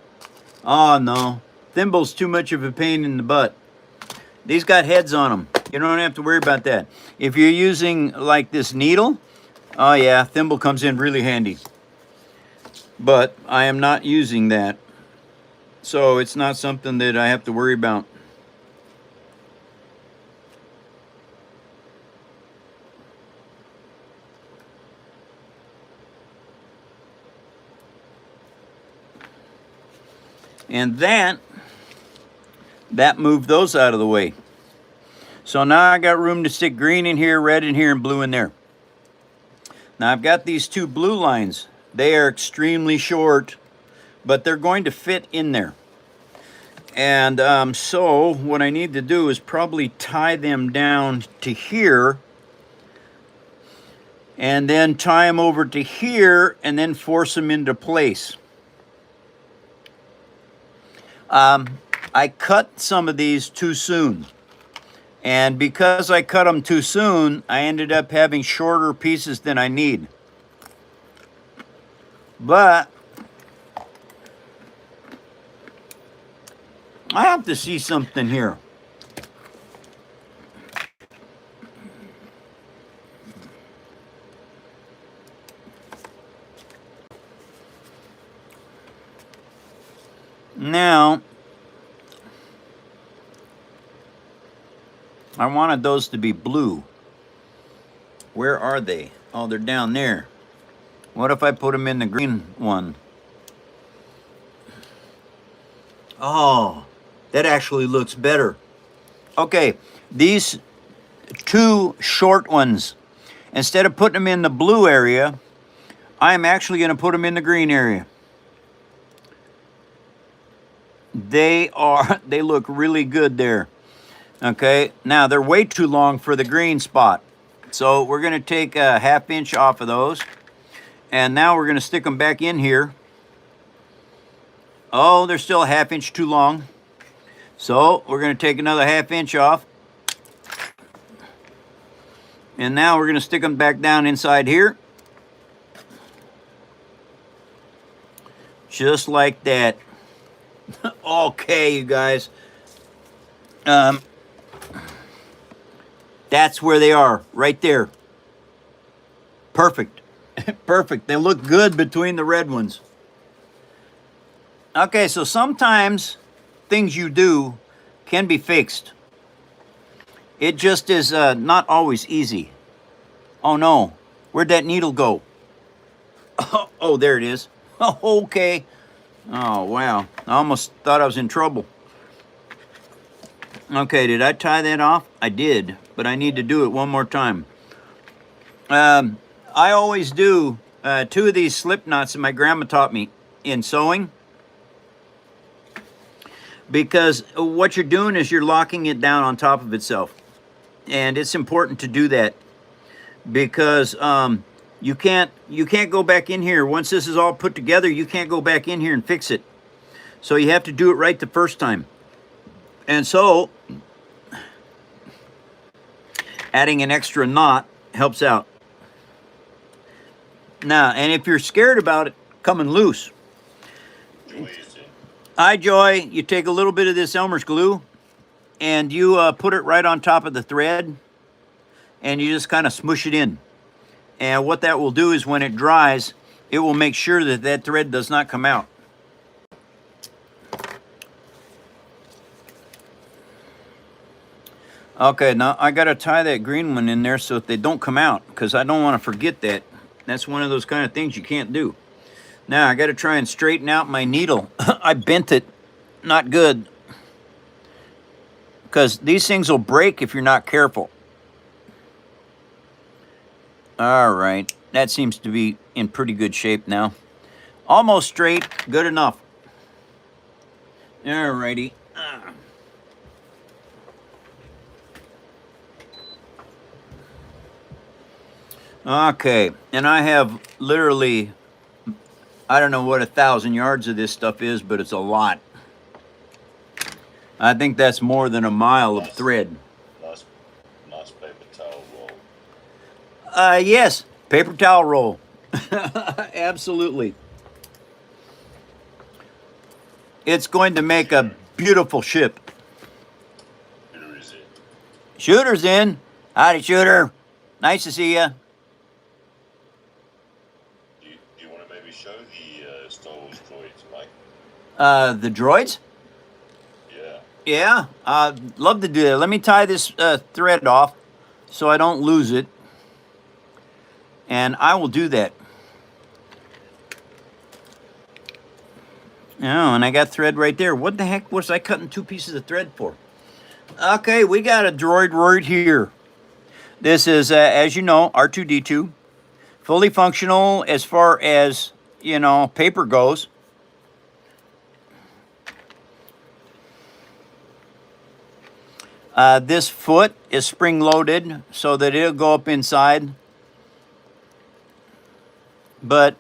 Oh, no. Thimble's too much of a pain in the butt. These got heads on them. You don't have to worry about that. If you're using like this needle, oh yeah, thimble comes in really handy. But I am not using that. So it's not something that I have to worry about. And that moved those out of the way. So now I got room to stick green in here, red in here, and blue in there. Now I've got these two blue lines. They are extremely short, but they're going to fit in there. And so what I need to do is probably tie them down to here, and then tie them over to here, and then force them into place. I cut some of these too soon. And because I cut them too soon, I ended up having shorter pieces than I need. But I have to see something here. Now, I wanted those to be blue. Where are they? Oh, they're down there. What if I put them in the green one? Oh, that actually looks better. Okay, these two short ones, instead of putting them in the blue area, I'm actually going to put them in the green area. They look really good there. Okay, now they're way too long for the green spot. So we're going to take a 1/2 inch off of those. And now we're going to stick them back in here. Oh, they're still a 1/2 inch too long. So we're going to take another 1/2 inch off. And now we're going to stick them back down inside here. Just like that. Okay, you guys. That's where they are, right there. Perfect. Perfect. They look good between the red ones. Okay, so sometimes things you do can be fixed. It just is not always easy. Oh no, where'd that needle go? Oh, there it is. Okay. Oh, wow. I almost thought I was in trouble. Okay, did I tie that off? I did, but I need to do it one more time. I always do 2 of these slip knots that my grandma taught me in sewing, because what you're doing is you're locking it down on top of itself. And it's important to do that because you can't go back in here. Once this is all put together, you can't go back in here and fix it. So you have to do it right the first time. And so adding an extra knot helps out. Now, and if you're scared about it coming loose, hi Joy, you take a little bit of this Elmer's glue and you put it right on top of the thread and you just kind of smush it in. And what that will do is when it dries, it will make sure that that thread does not come out. Okay, now I gotta tie that green one in there so that they don't come out, because I don't want to forget that. That's one of those kind of things you can't do. Now I gotta try and straighten out my needle. I bent it, not good. Because these things will break if you're not careful. All right, that seems to be in pretty good shape now. Almost straight, good enough. All righty. Okay, and I have literally, I don't know what 1,000 yards of this stuff is, but it's a lot. I think that's more than a mile of thread. Nice paper towel roll. Yes, paper towel roll. Absolutely. It's going to make a beautiful ship. Shooter is in. Shooter's in. Howdy, Shooter. Nice to see you. Do you want to maybe show the Star Wars droids, Mike? The droids? Yeah. Yeah, I'd love to do that. Let me tie this thread off so I don't lose it. And I will do that. Oh, and I got thread right there. What the heck was I cutting 2 pieces of thread for? Okay, we got a droid right here. This is, as you know, R2-D2. Fully functional as far as, you know, paper goes. This foot is spring-loaded so that it'll go up inside. But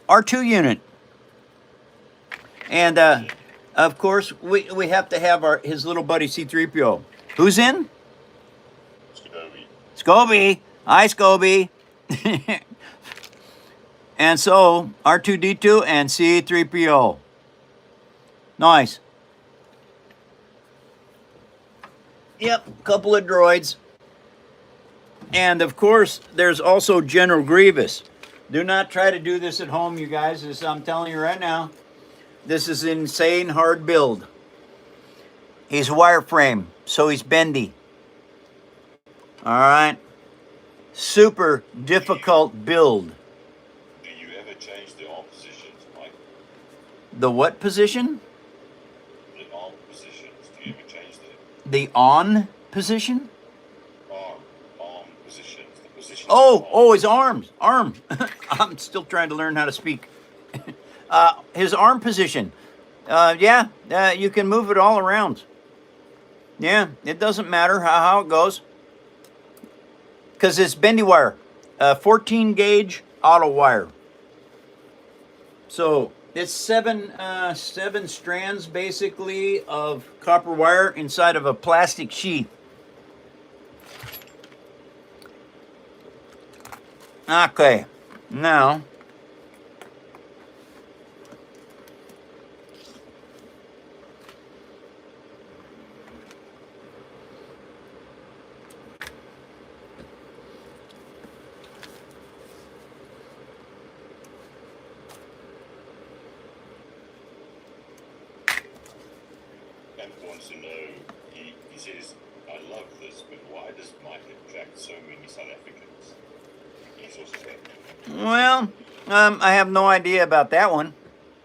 R2 unit. And, of course, we have to have his little buddy C-3PO. Who's in? Scobie. Scobie. Hi, Scobie. And so, R2-D2 and C-3PO. Nice. Yep, couple of droids. And, of course, there's also General Grievous. Do not try to do this at home, you guys. This, I'm telling you right now. This is an insane hard build. He's wireframe, so he's bendy. All right. Super difficult build. Do you ever change the arm positions, Mike? The what position? The arm positions. Do you ever change them? The on position? Arm positions. The position. Oh, his arms. Arm. I'm still trying to learn how to speak. His arm position. Yeah, you can move it all around. Yeah, it doesn't matter how it goes. Because it's bendy wire. 14 gauge auto wire. So it's seven strands basically of copper wire inside of a plastic sheath. Okay, now wants to know, he says, I love this, but why does Mike attract so many South Africans? He's also saying, Well, I have no idea about that one.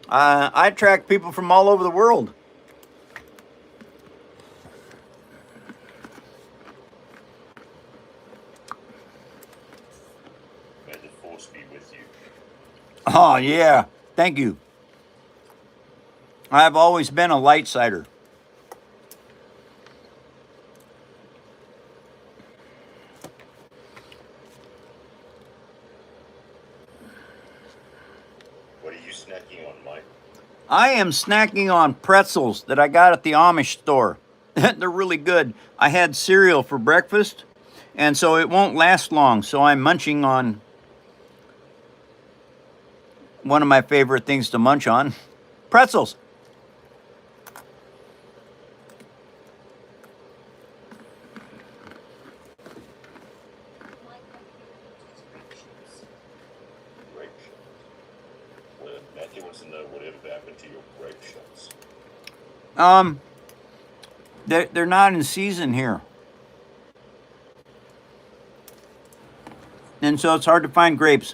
I attract people from all over the world. may the force be with you. Oh, yeah. Thank you. I've always been a light sider. What are you snacking on, Mike? I am snacking on pretzels that I got at the Amish store. They're really good. I had cereal for breakfast, and so it won't last long. So I'm munching on one of my favorite things to munch on, pretzels. Grape shots. Well, Matthew wants to know whatever happened to your grape shots. They're not in season here. And so it's hard to find grapes.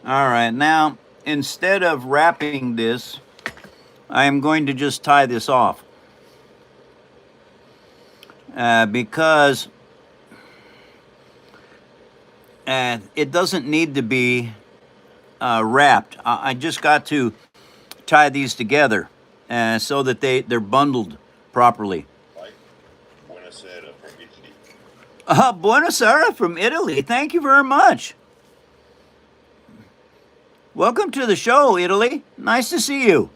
All right, now instead of wrapping this, I am going to just tie this off. Because it doesn't need to be wrapped. I just got to tie these together so that they're bundled properly. Mike, buonasera from Italy. Buonasera from Italy. Thank you very much. Welcome to the show, Italy. Nice to see you.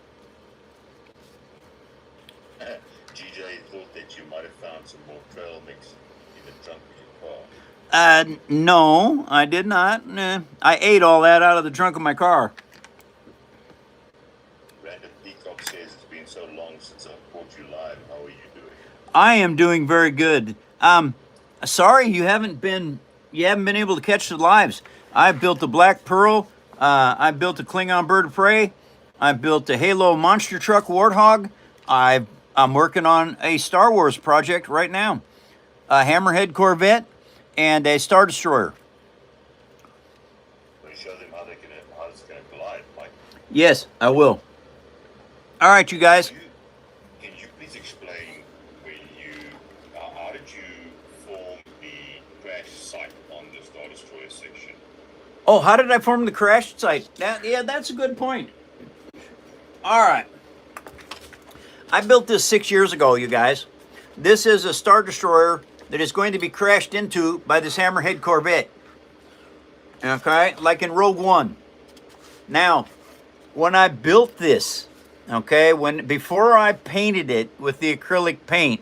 GJ thought that you might have found some more trail mix in the trunk of your car. No, I did not. I ate all that out of the trunk of my car. Random Peacock says it's been so long since I caught you live. How are you doing? I am doing very good. Sorry you haven't been able to catch the lives. I've built a Black Pearl. I built a Klingon Bird of Prey. I built a Halo monster truck Warthog. I'm working on a Star Wars project right now. A Hammerhead Corvette and a Star Destroyer. Will you show them how it's gonna glide, Mike? Yes, I will. All right, you guys. Can you please explain how did you form the crash site on the Star Destroyer section? Oh, how did I form the crash site? That's a good point. All right. I built this 6 years ago, you guys. This is a Star Destroyer that is going to be crashed into by this Hammerhead Corvette. Okay, like in Rogue One. Now, when I built this, okay, before I painted it with the acrylic paint,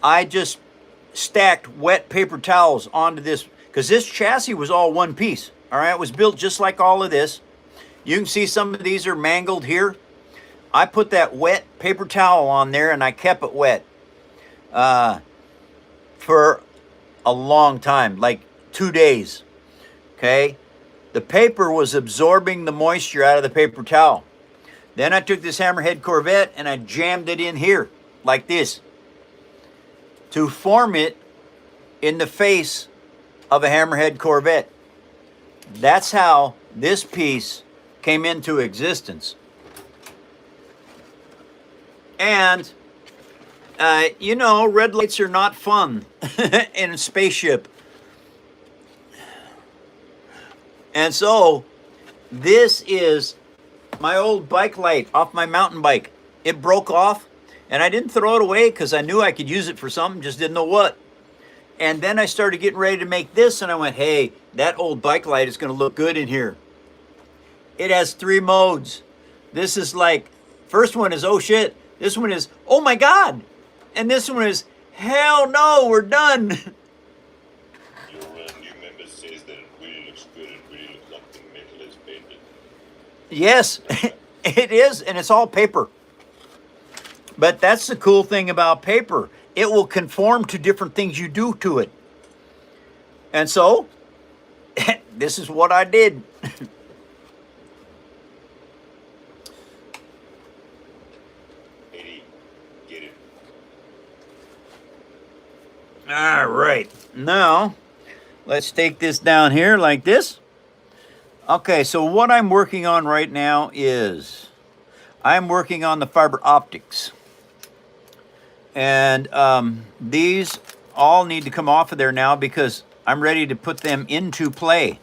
I just stacked wet paper towels onto this, because this chassis was all one piece. All right, it was built just like all of this. You can see some of these are mangled here. I put that wet paper towel on there and I kept it wet for a long time, like 2 days. Okay, the paper was absorbing the moisture out of the paper towel. Then I took this Hammerhead Corvette and I jammed it in here like this to form it in the face of a Hammerhead Corvette. That's how this piece came into existence. And, red lights are not fun in a spaceship. And so, this is my old bike light off my mountain bike. It broke off, and I didn't throw it away because I knew I could use it for something, just didn't know what. And then I started getting ready to make this, and I went, hey, that old bike light is going to look good in here. It has 3 modes. This is like, first one is, oh shit. This one is, oh my God. And this one is, hell no, we're done. Your new member says that it really looks good. It really looks like the metal is bended. Yes, it is, and it's all paper. But that's the cool thing about paper. It will conform to different things you do to it. And so, This is what I did. Eddie, get it. All right. Now, let's take this down here like this. Okay, so what I'm working on right now is I'm working on the fiber optics. And these all need to come off of there now because I'm ready to put them into play.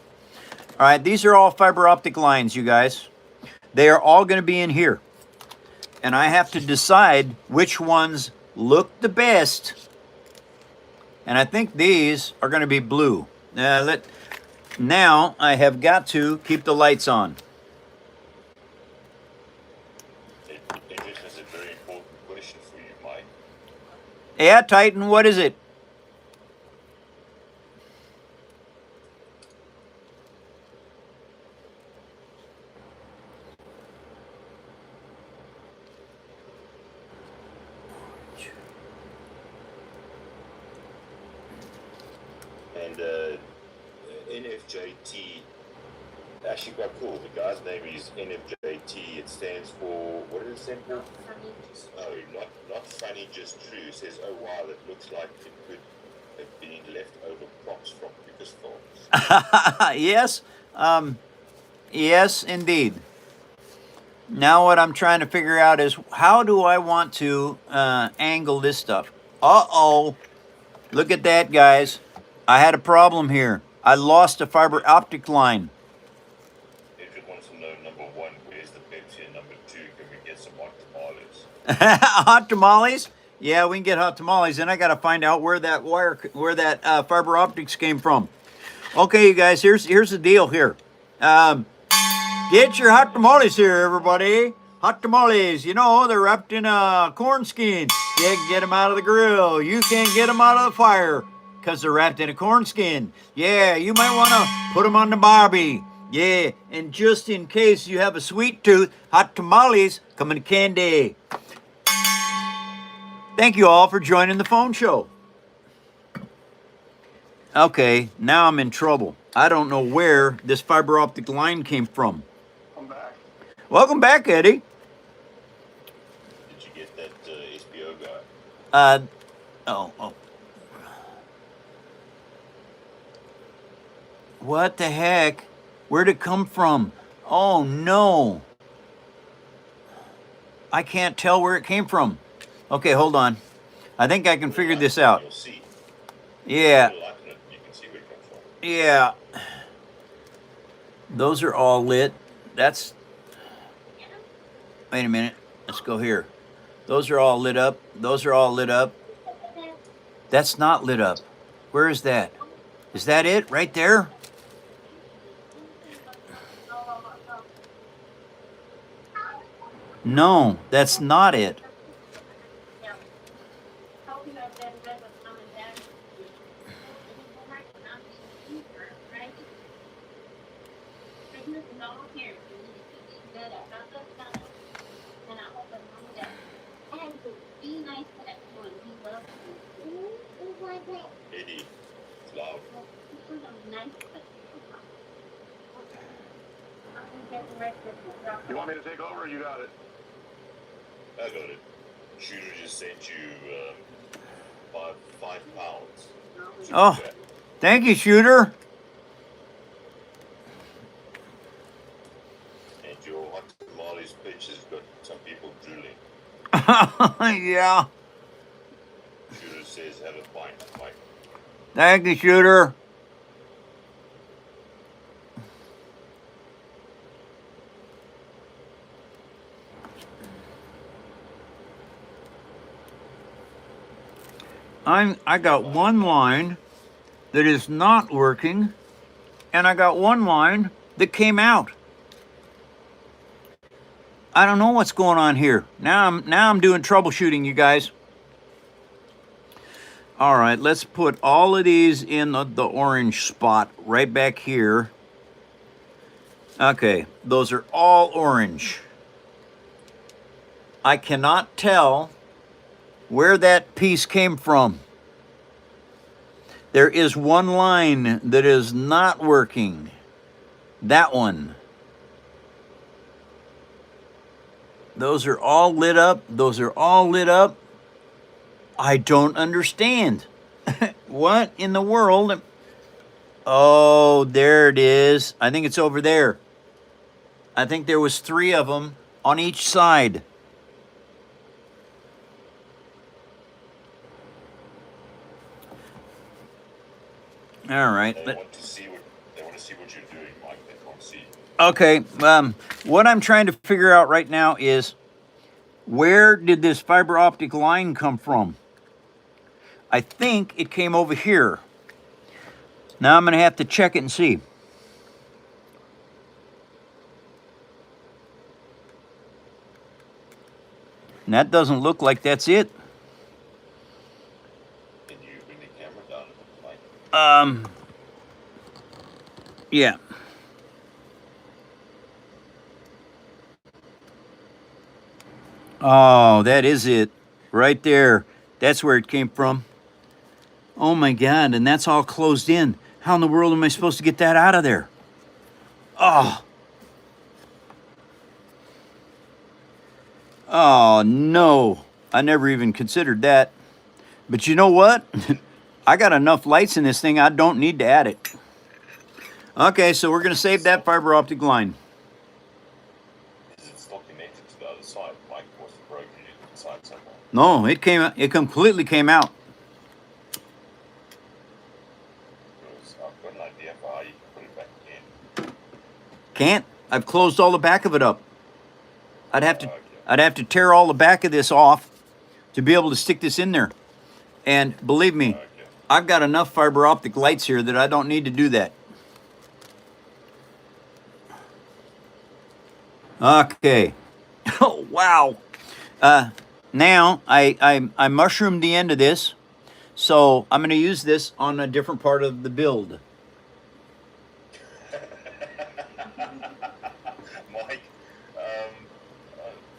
All right, these are all fiber optic lines, you guys. They are all going to be in here. And I have to decide which ones look the best. And I think these are going to be blue. Now I have got to keep the lights on. It just has a very important question for you, Mike. Yeah, Titan, what is it? And NFJT, actually quite cool. The guy's name is NFJT. It stands for, what does it stand for? No, not funny, just true. It says, oh wow, that looks like it could have been leftover props from Lucasfilms. Yes, yes, indeed. Now what I'm trying to figure out is how do I want to angle this stuff? Uh-oh. Look at that, guys. I had a problem here. I lost a fiber optic line. If it wants to know, number one, where's the Pepsi? And number two, can we get some hot tamales? Hot tamales? Yeah, we can get hot tamales. Then I got to find out where that fiber optics came from. Okay, you guys, here's the deal here. Get your hot tamales here, everybody. Hot tamales, you know, they're wrapped in a corn skin. You can get them out of the grill. You can't get them out of the fire because they're wrapped in a corn skin. Yeah, you might want to put them on the barbie. Yeah, and just in case you have a sweet tooth, hot tamales come in candy. Thank you all for joining the phone show. Okay, now I'm in trouble. I don't know where this fiber optic line came from. I'm back. Welcome back, Eddie. Did you get that SPO guy? Oh. What the heck? Where'd it come from? Oh, no. I can't tell where it came from. Okay, hold on. I think I can figure this out. You'll see. Yeah, You can see where it comes from. yeah. Those are all lit. That's... Wait a minute. Let's go here. Those are all lit up. Those are all lit up. That's not lit up. Where is that? Is that it right there? No, that's not it. Eddie, it's loud. You want me to take over or you got it? I got it. Shooter just sent you 5 pounds. Oh, thank you, Shooter. And your hot tamales pitch has got some people drooling. Yeah. Shooter says have a pint, Mike. Thank you, Shooter. I got one line that is not working, and I got one line that came out. I don't know what's going on here. Now I'm doing troubleshooting, you guys. All right, let's put all of these in the orange spot right back here. Okay, those are all orange. I cannot tell where that piece came from. There is one line that is not working. That one. Those are all lit up. Those are all lit up. I don't understand. What in the world? Oh, there it is. I think it's over there. I think there was 3 of them on each side. All right. They want to see what you're doing, Mike. They can't see. Okay. What I'm trying to figure out right now is where did this fiber optic line come from? I think it came over here. Now I'm going to have to check it and see. And that doesn't look like that's it. Can you bring the camera down, Mike? Yeah. Oh, that is it. Right there. That's where it came from. Oh my God, and that's all closed in. How in the world am I supposed to get that out of there? Oh. Oh, no. I never even considered that. But you know what? I got enough lights in this thing, I don't need to add it. Okay, so we're going to save that fiber optic line. Is it still connected to the other side, Mike? Was it broken inside somewhere? No, it completely came out. Because I've got an idea for how you can put it back in. Can't. I've closed all the back of it up. I'd have Okay. to tear all the back of this off to be able to stick this in there. And believe me, Okay. I've got enough fiber optic lights here that I don't need to do that. Okay. Oh, wow. Now I mushroomed the end of this, so I'm going to use this on a different part of the build. Mike,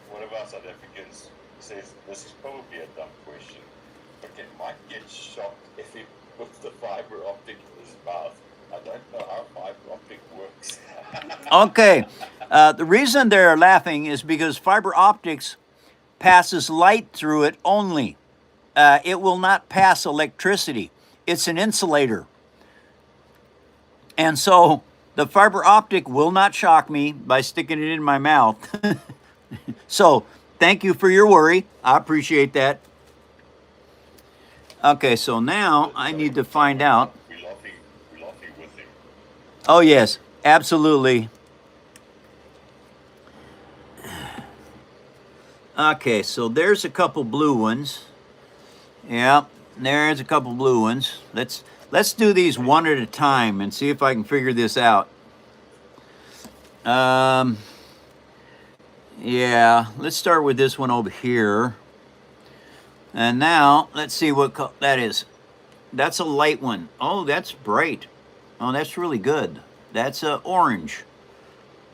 one of our South Africans says this is probably a dumb question, but can Mike get shocked if he puts the fiber optic in his mouth? I don't know how fiber optic works. Okay. The reason they're laughing is because fiber optics passes light through it only. It will not pass electricity. It's an insulator. And so the fiber optic will not shock me by sticking it in my mouth. So thank you for your worry. I appreciate that. Okay, so now I need to find out. We're laughing with him. Oh, yes, absolutely. Okay, so there's a couple blue ones. Yeah, there's a couple blue ones. Let's do these one at a time and see if I can figure this out. Yeah, let's start with this one over here. And now, let's see what that is. That's a light one. Oh, that's bright. Oh, that's really good. That's orange.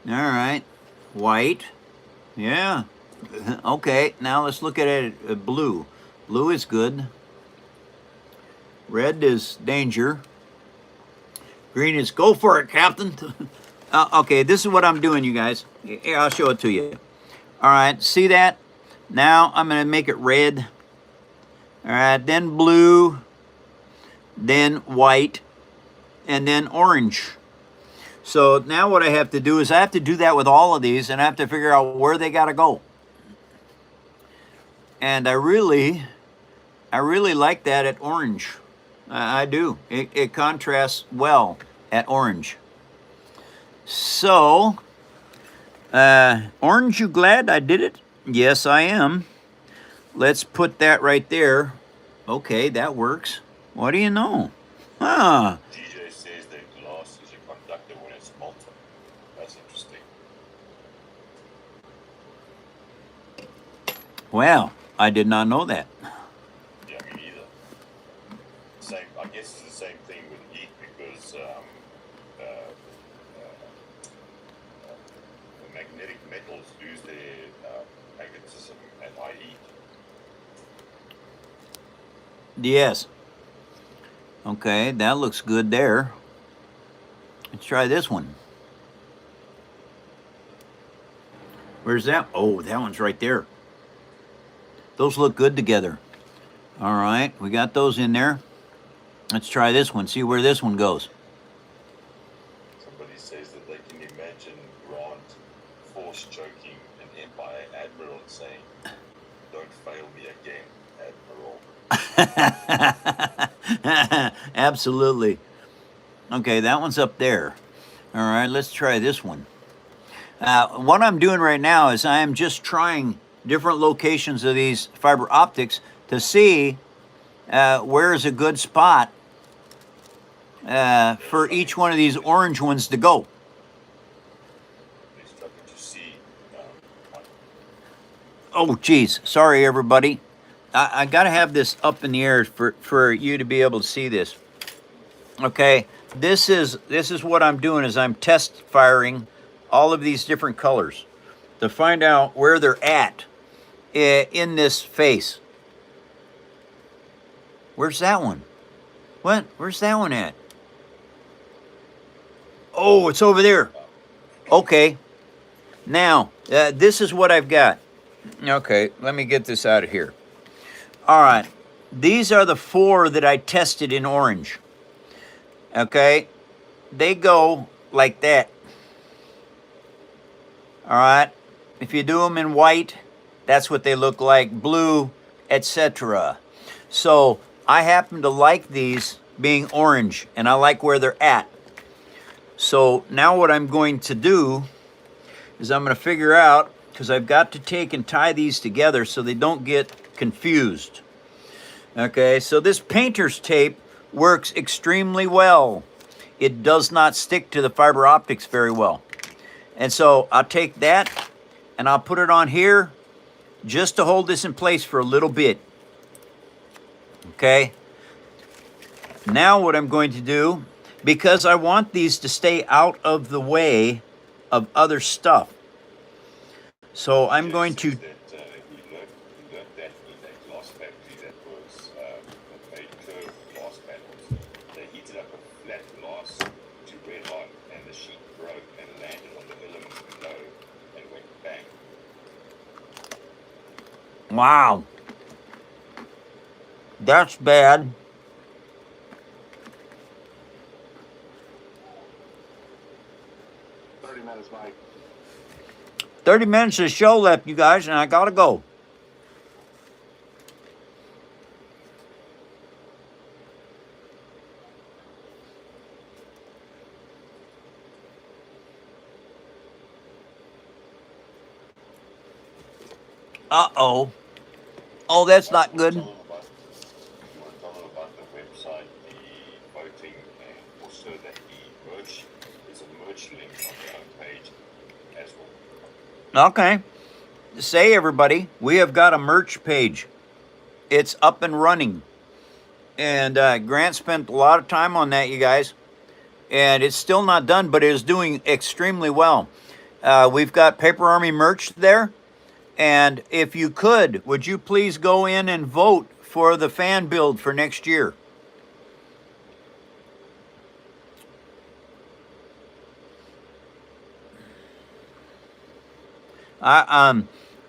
All right. White. Yeah. Okay, now let's look at it. Blue. Blue is good. Red is danger. Green is go for it, Captain. Okay, this is what I'm doing, you guys. Here, I'll show it to you. All right, see that? Now I'm going to make it red. All right, then blue, then white, and then orange. So now what I have to do is I have to do that with all of these, and I have to figure out where they got to go. And I really like that at orange. I do. It contrasts well at orange. So, orange, you glad I did it? Yes, I am. Let's put that right there. Okay, that works. What do you know? Huh. DJ says that glass is a conductor when it's molten. That's interesting. Well, I did not know that. Yeah, me neither. Same. I guess it's the same thing with heat because the magnetic metals lose their magnetism at high heat. Yes. Okay, that looks good there. Let's try this one. Where's that? Oh, that one's right there. Those look good together. All right, we got those in there. Let's try this one, see where this one goes. Somebody says that they can imagine Grant force choking an Empire admiral and saying, "Don't fail me again, Admiral." Absolutely. Okay, that one's up there. All right, let's try this one. What I'm doing right now is I am just trying different locations of these fiber optics to see where is a good spot for each one of these orange ones to go. They're struggling to see. Oh, geez. Sorry, everybody. I got to have this up in the air for you to be able to see this. Okay, this is what I'm doing is I'm test firing all of these different colors to find out where they're at in this face. Where's that one? What? Where's that one at? Oh, it's over there. Okay. Now, this is what I've got. Okay, let me get this out of here. All right. These are the 4 that I tested in orange. Okay? They go like that. All right? If you do them in white, that's what they look like, blue, etc. So, I happen to like these being orange, and I like where they're at. So, now what I'm going to do is I'm going to figure out, because I've got to take and tie these together so they don't get confused. Okay, so this painter's tape works extremely well. It does not stick to the fiber optics very well. And so I'll take that and I'll put it on here just to hold this in place for a little bit. Okay, now what I'm going to do, because I want these to stay out of the way of other stuff, so I'm going to... He learned that in a glass factory that was made curved glass panels. They heated up a flat glass to red hot, and the sheet broke and landed on the element below and went bang. Wow. That's bad. Minutes, Mike. 30 minutes of show left, you guys, and I gotta go. Uh-oh. Oh, that's not good. You want to tell them about the website, the voting, and also that the merch is a merch link on the homepage as well. Okay. Say, everybody, we have got a merch page. It's up and running. And Grant spent a lot of time on that, you guys. And it's still not done, but it is doing extremely well. We've got Paper Army merch there. And if you could, would you please go in and vote for the fan build for next year?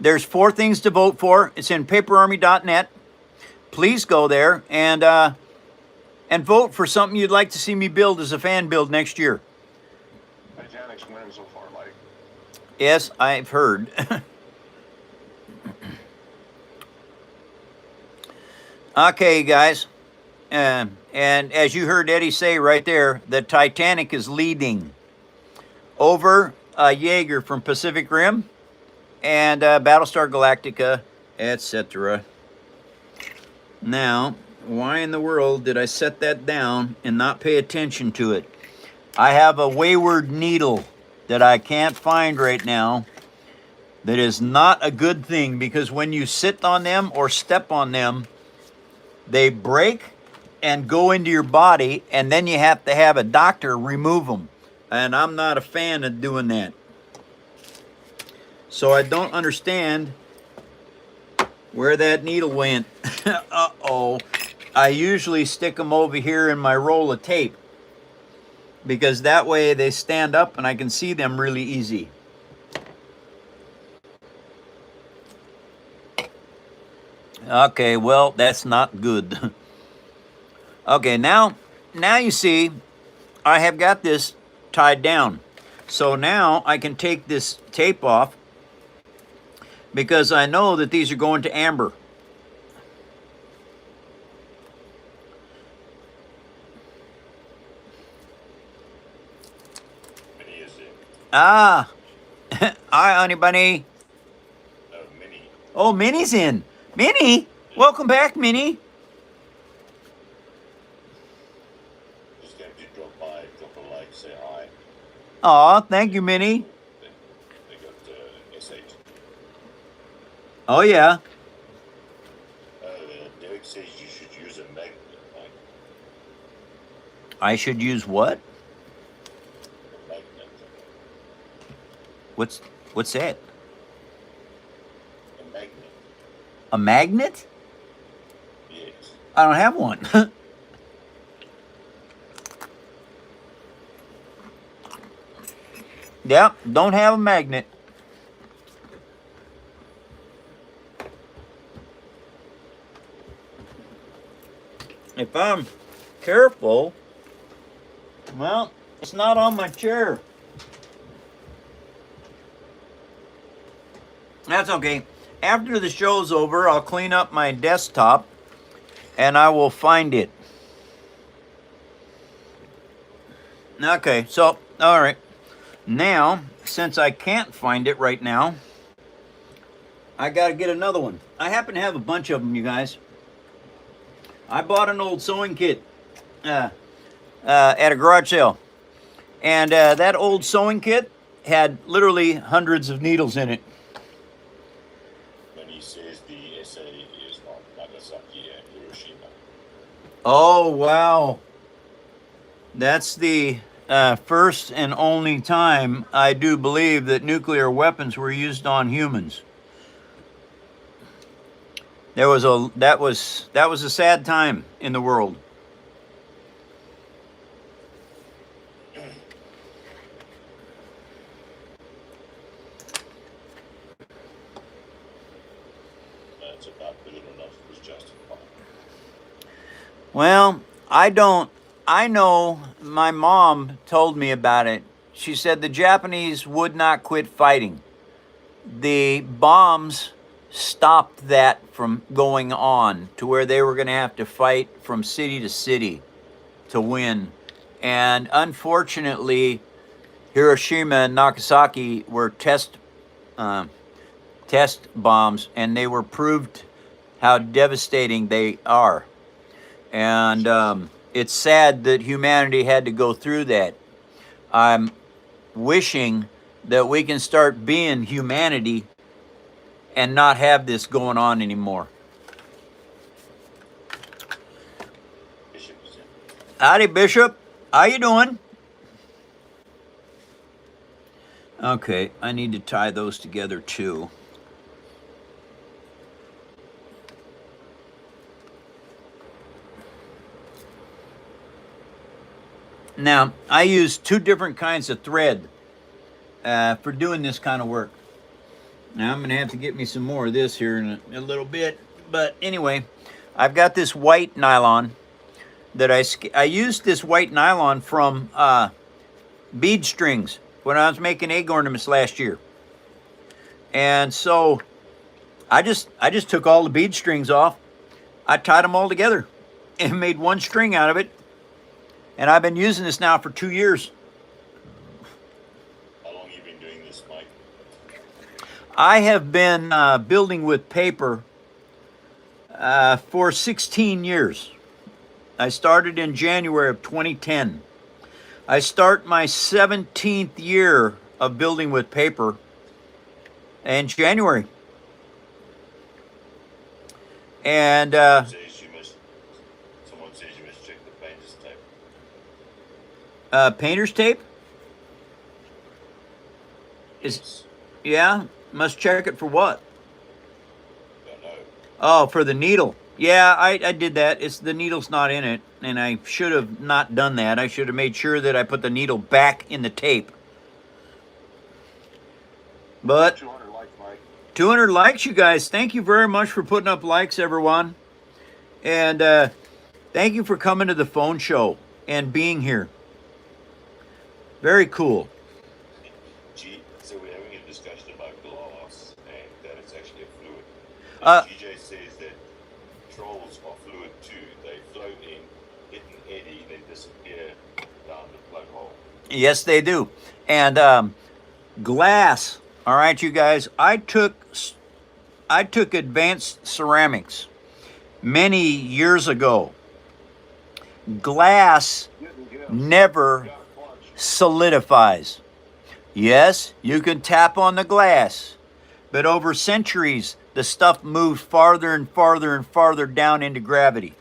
There's 4 things to vote for. It's in paperarmy.net. Please go there and vote for something you'd like to see me build as a fan build next year. Titanic's winning so far, Mike. Yes, I've heard. Okay, guys. And as you heard Eddie say right there, the Titanic is leading over Jaeger from Pacific Rim and Battlestar Galactica, etc. Now, why in the world did I set that down and not pay attention to it? I have a wayward needle that I can't find right now. That is not a good thing, because when you sit on them or step on them, they break and go into your body, and then you have to have a doctor remove them. And I'm not a fan of doing that. So I don't understand where that needle went. Uh-oh. I usually stick them over here in my roll of tape, because that way they stand up and I can see them really easy. Okay, well, that's not good. Okay, now you see I have got this tied down. So now I can take this tape off because I know that these are going to amber. Minnie is in. Ah, hi, honey bunny. No, Minnie. Oh, Minnie's in. Minnie, welcome back, Minnie. Just going to drop by, drop a like, say hi. Aw, thank you, Minnie. They got SH. Oh, yeah. Derek says you should use a magnet, Mike. I should use what? A magnet. What's that? A magnet. A magnet? Yes. I don't have one. Yep, don't have a magnet. If I'm careful, well, it's not on my chair. That's okay. After the show's over, I'll clean up my desktop and I will find it. Okay, so, all right. Now, since I can't find it right now, I got to get another one. I happen to have a bunch of them, you guys. I bought an old sewing kit at a garage sale. And that old sewing kit had literally hundreds of needles in it. Minnie says the SA is not Nagasaki and Hiroshima. Oh, wow. That's the first and only time I do believe that nuclear weapons were used on humans. That was a sad time in the world. That's about good enough was justified. Well, I know my mom told me about it. She said the Japanese would not quit fighting. The bombs stopped that from going on to where they were going to have to fight from city to city to win. And unfortunately, Hiroshima and Nagasaki were test bombs, and they were proved how devastating they are. And it's sad that humanity had to go through that. I'm wishing that we can start being humanity and not have this going on anymore. Bishop is in. Howdy, Bishop. How you doing? Okay, I need to tie those together too. Now, I use two different kinds of thread for doing this kind of work. Now, I'm going to have to get me some more of this here in a little bit. But anyway, I've got this white nylon that I used this white nylon from bead strings when I was making egg ornaments last year. And so I just took all the bead strings off. I tied them all together and made one string out of it. And I've been using this now for 2 years. How long have you been doing this, Mike? I have been building with paper for 16 years. I started in January of 2010. I start my 17th year of building with paper in January. And Someone says you must check the painter's tape. painter's tape? Yes. Yeah, must check it for what? Don't know. Oh, for the needle. Yeah, I did that. The needle's not in it, and I should have not done that. I should have made sure that I put the needle back in the tape. But 200 likes, Mike. 200 likes, you guys. Thank you very much for putting up likes, everyone. And thank you for coming to the phone show and being here. Very cool. So we're having a discussion about glass and that it's actually a fluid. Uh, GJ says that trolls are fluid too. They float in, hit an eddy, then disappear down the plug hole. Yes, they do. And glass. All right, you guys. I took advanced ceramics many years ago. Glass never solidifies. Yes, you can tap on the glass, but over centuries, the stuff moves farther and farther and farther down into gravity.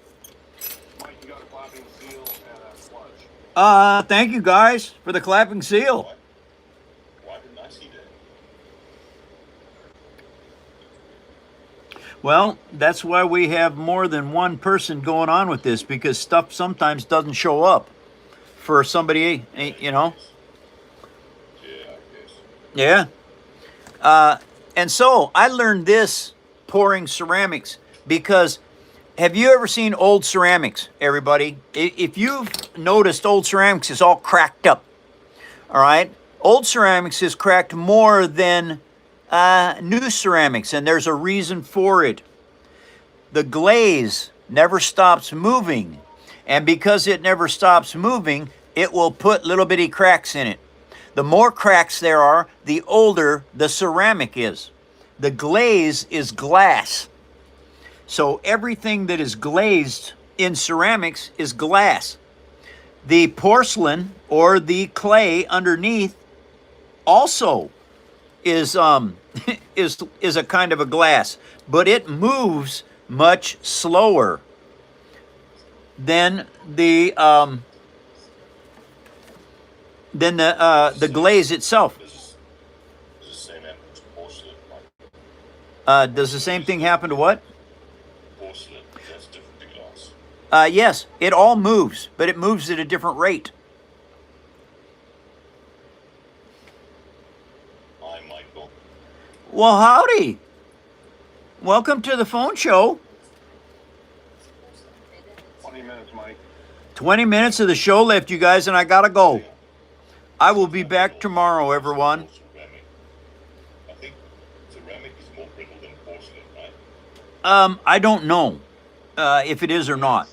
Mike, you got a clapping seal and a clutch. Thank you guys for the clapping seal. Why didn't I see that? Well, that's why we have more than one person going on with this, because stuff sometimes doesn't show up for somebody, you know. Yeah, I guess. Yeah. And so I learned this pouring ceramics because have you ever seen old ceramics, everybody? If you've noticed, old ceramics is all cracked up. All right? Old ceramics is cracked more than new ceramics, and there's a reason for it. The glaze never stops moving, and because it never stops moving, it will put little bitty cracks in it. The more cracks there are, the older the ceramic is. The glaze is glass. So everything that is glazed in ceramics is glass. The porcelain or the clay underneath also is is a kind of a glass, but it moves much slower than the glaze itself. Does the same happen to porcelain? Like Does the same thing happen to what? porcelain, that's different to glass. Yes, it all moves, but it moves at a different rate. Hi, Michael. Well, howdy. Welcome to the phone show. 20 minutes, Mike. 20 minutes of the show left, you guys, and I gotta go. I will be back tomorrow, everyone. Ceramic. I think ceramic is more brittle than porcelain, right? I don't know if it is or not.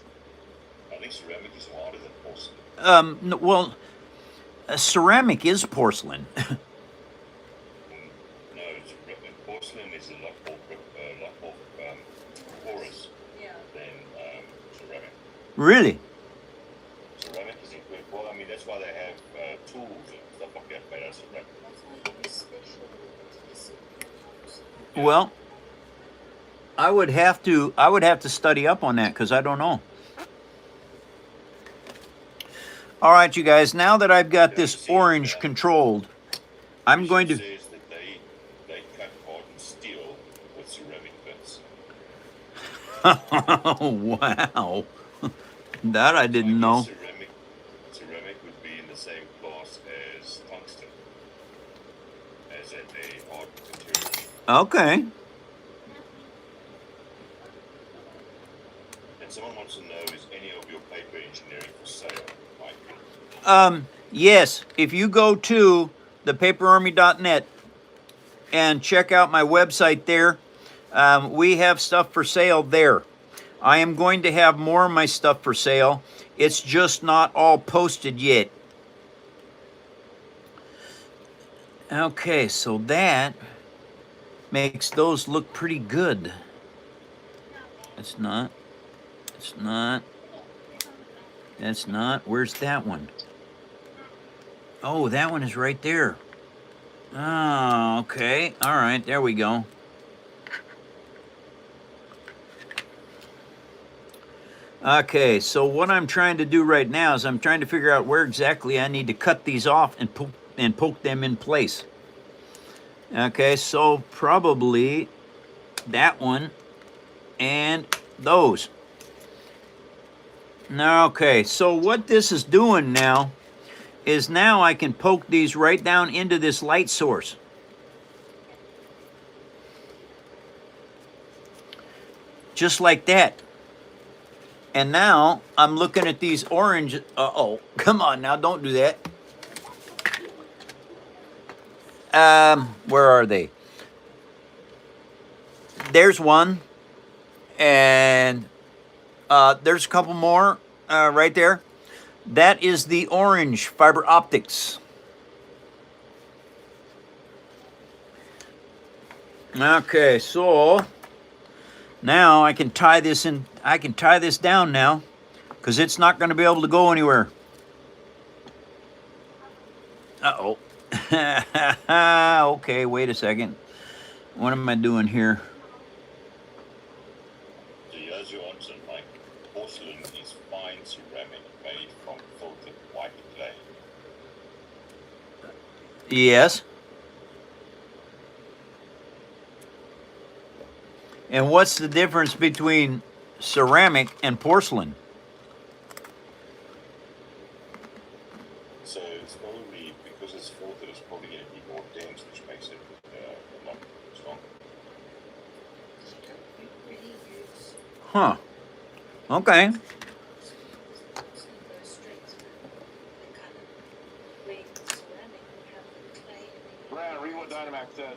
I think ceramic is harder than porcelain. Well, ceramic is porcelain. No, porcelain is a lot more porous than ceramic. Really? Ceramic is incredible. I mean, that's why they have tools and stuff like that made out of ceramic. Well, I would have to study up on that because I don't know. All right, you guys. Now that I've got this orange controlled, I'm going to. Says that they cut hardened steel with ceramic bits. Wow, that I didn't know. Ceramic would be in the same class as tungsten, as a hard material. Okay. And someone wants to know, is any of your paper engineering for sale, Mike? Yes, if you go to thepaperarmy.net and check out my website there, we have stuff for sale there. I am going to have more of my stuff for sale. It's just not all posted yet. Okay, so that makes those look pretty good. It's not. It's not. That's not. Where's that one? Oh, that one is right there. Oh, okay. All right, there we go. Okay, so what I'm trying to do right now is I'm trying to figure out where exactly I need to cut these off and poke them in place. Okay, so probably that one and those. Okay, so what this is doing now is now I can poke these right down into this light source. just like that. And now I'm looking at these orange. Uh-oh, come on now, don't do that. Where are they? There's one, and there's a couple more right there. That is the orange fiber optics. Okay, so now I can tie this in. I can tie this down now, because it's not going to be able to go anywhere. Uh-oh. Okay, wait a second. What am I doing here? So here's your answer, Mike. Porcelain is fine ceramic made from filtered white clay. Yes. And what's the difference between ceramic and porcelain? So it's probably, because it's filtered, it's probably going to be more dense, which makes it a lot stronger. Huh. Okay. Brad, read what Dynamax said.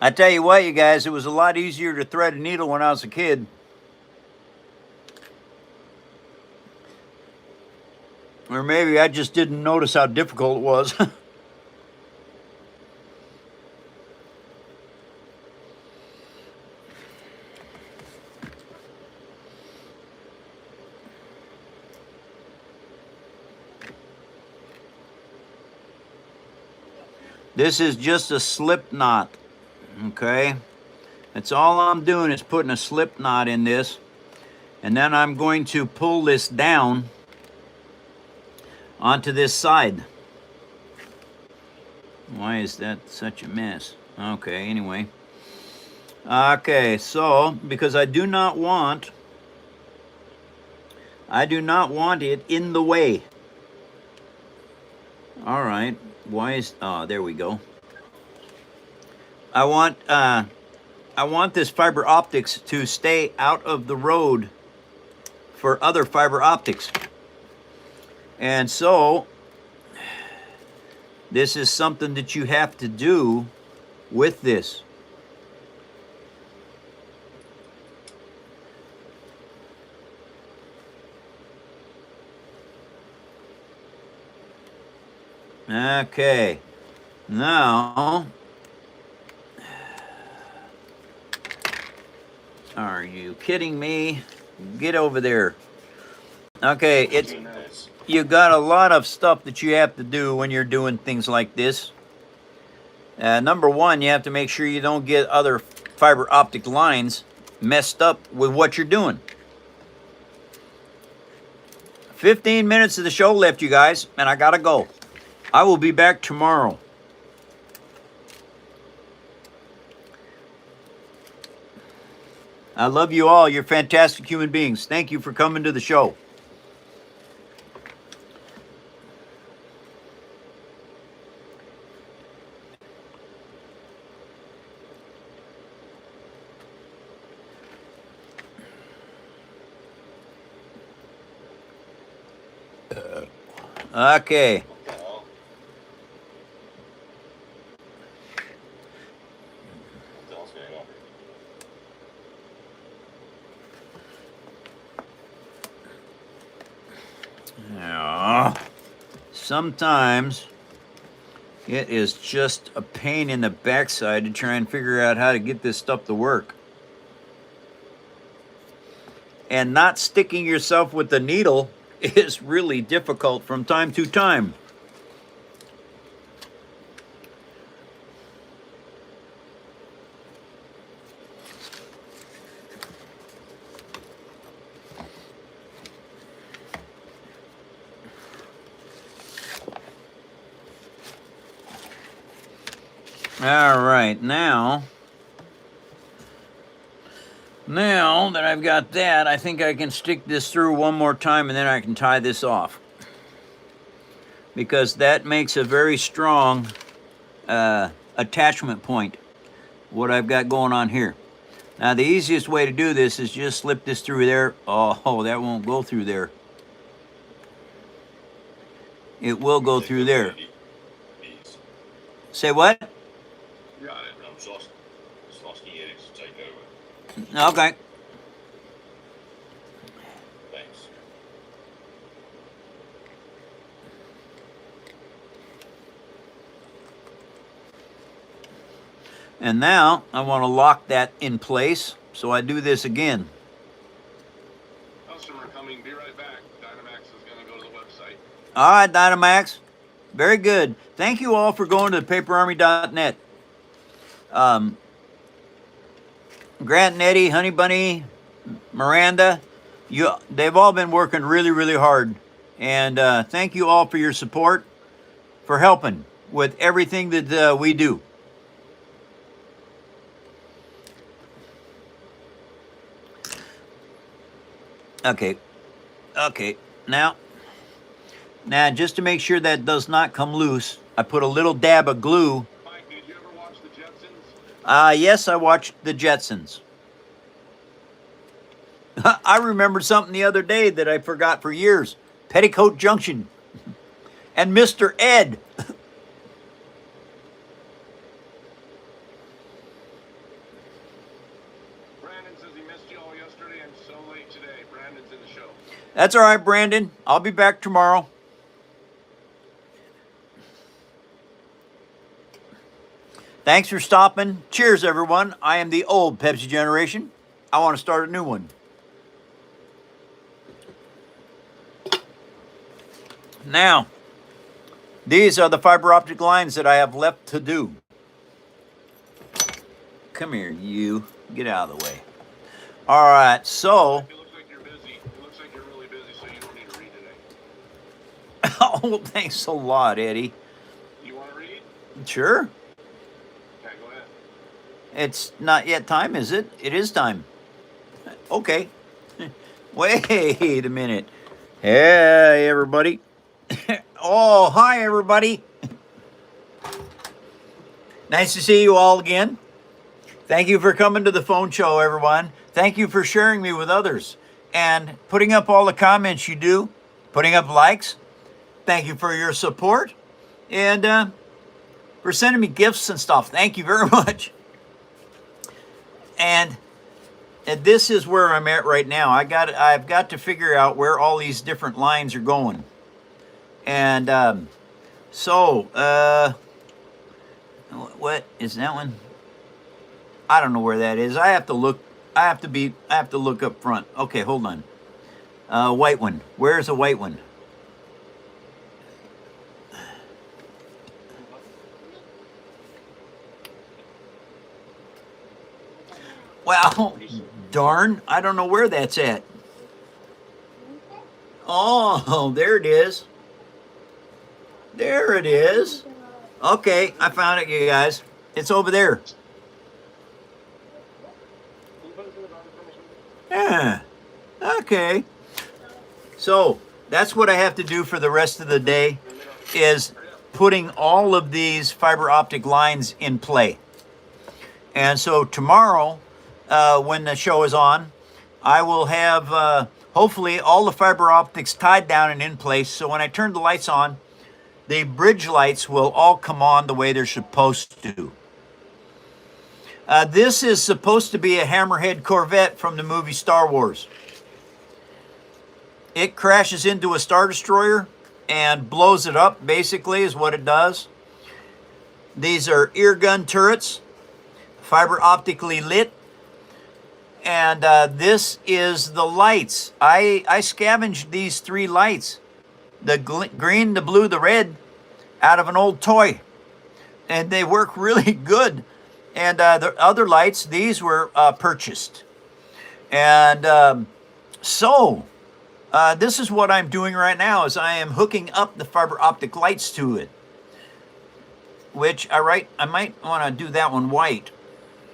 I tell you what, you guys, it was a lot easier to thread a needle when I was a kid. Or maybe I just didn't notice how difficult it was. This is just a slip knot, okay? That's all I'm doing is putting a slip knot in this. And then I'm going to pull this down onto this side. Why is that such a mess? Okay, anyway. Okay, so because I do not want it in the way. All right. Why is there we go. I want this fiber optics to stay out of the road for other fiber optics. And so this is something that you have to do with this. Okay, now, are you kidding me? Get over there. Okay, it's, you got a lot of stuff that you have to do when you're doing things like this. Number one, you have to make sure you don't get other fiber optic lines messed up with what you're doing. 15 minutes of the show left, you guys, and I gotta go. I will be back tomorrow. I love you all. You're fantastic human beings. Thank you for coming to the show. Okay. Yeah. Sometimes it is just a pain in the backside to try and figure out how to get this stuff to work. And not sticking yourself with the needle is really difficult from time to time. All right, now Now that I've got that, I think I can stick this through one more time and then I can tie this off. Because that makes a very strong attachment point, what I've got going on here. Now the easiest way to do this is just slip this through there. Oh, that won't go through there. It will go through there. Say what? Got it. I'm just asking Eric to take over. Okay. Thanks. And now I want to lock that in place. So I do this again. Customer coming. Be right back. Dynamax is going to go to the website. All right, Dynamax. Very good. Thank you all for going to paperarmy.net. Grant and Eddie, Honey Bunny, Miranda, they've all been working really, really hard. And thank you all for your support, for helping with everything that we do. Okay. Now, just to make sure that does not come loose, I put a little dab of glue. Mike, did you ever watch the Jetsons? Yes, I watched the Jetsons. I remembered something the other day that I forgot for years. Petticoat Junction. And Mr. Ed. Brandon says he missed you all yesterday and so late today. Brandon's in the show. That's all right, Brandon. I'll be back tomorrow. Thanks for stopping. Cheers, everyone. I am the old Pepsi generation. I want to start a new one. Now, these are the fiber optic lines that I have left to do. Come here, you. Get out of the way. All right, so... It looks like you're busy. It looks like you're really busy, so you don't need to read today. Oh, thanks a lot, Eddie. You want to read? Sure. Okay, go ahead. It's not yet time, is it? It is time. Okay. Wait a minute. Hey, everybody. Oh, hi, everybody. Nice to see you all again. Thank you for coming to the phone show, everyone. Thank you for sharing me with others and putting up all the comments you do, putting up likes. Thank you for your support and for sending me gifts and stuff. Thank you very much. And this is where I'm at right now. I've got to figure out where all these different lines are going. And what is that one? I don't know where that is. I have to look. I have to look up front. Okay, hold on. White one. Where's the white one? Well, darn, I don't know where that's at. Oh, there it is. There it is. Okay, I found it, you guys. It's over there. Yeah. Okay. So, that's what I have to do for the rest of the day, is putting all of these fiber optic lines in play. And so tomorrow, when the show is on, I will have hopefully all the fiber optics tied down and in place. So when I turn the lights on, the bridge lights will all come on the way they're supposed to. This is supposed to be a Hammerhead Corvette from the movie Star Wars. It crashes into a Star Destroyer and blows it up, basically, is what it does. These are ear gun turrets, fiber optically lit. And this is the lights. I scavenged these 3 lights, the green, the blue, the red, out of an old toy. And they work really good. And the other lights, these were purchased. And this is what I'm doing right now, is I am hooking up the fiber optic lights to it. Which I might want to do that one white.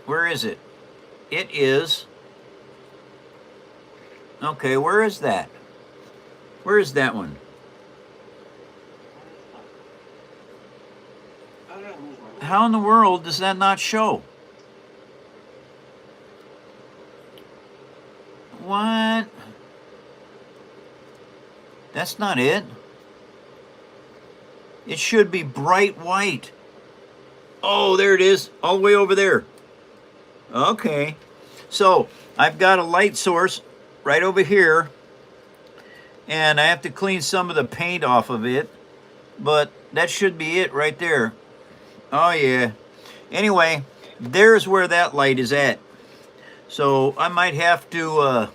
Where is it? It is Okay, where is that? Where is that one? I don't know who's my How in the world does that not show? What? That's not it. It should be bright white. Oh, there it is, all the way over there. Okay. So I've got a light source right over here, and I have to clean some of the paint off of it, but that should be it right there. Oh yeah. Anyway, there's where that light is at. So I might have to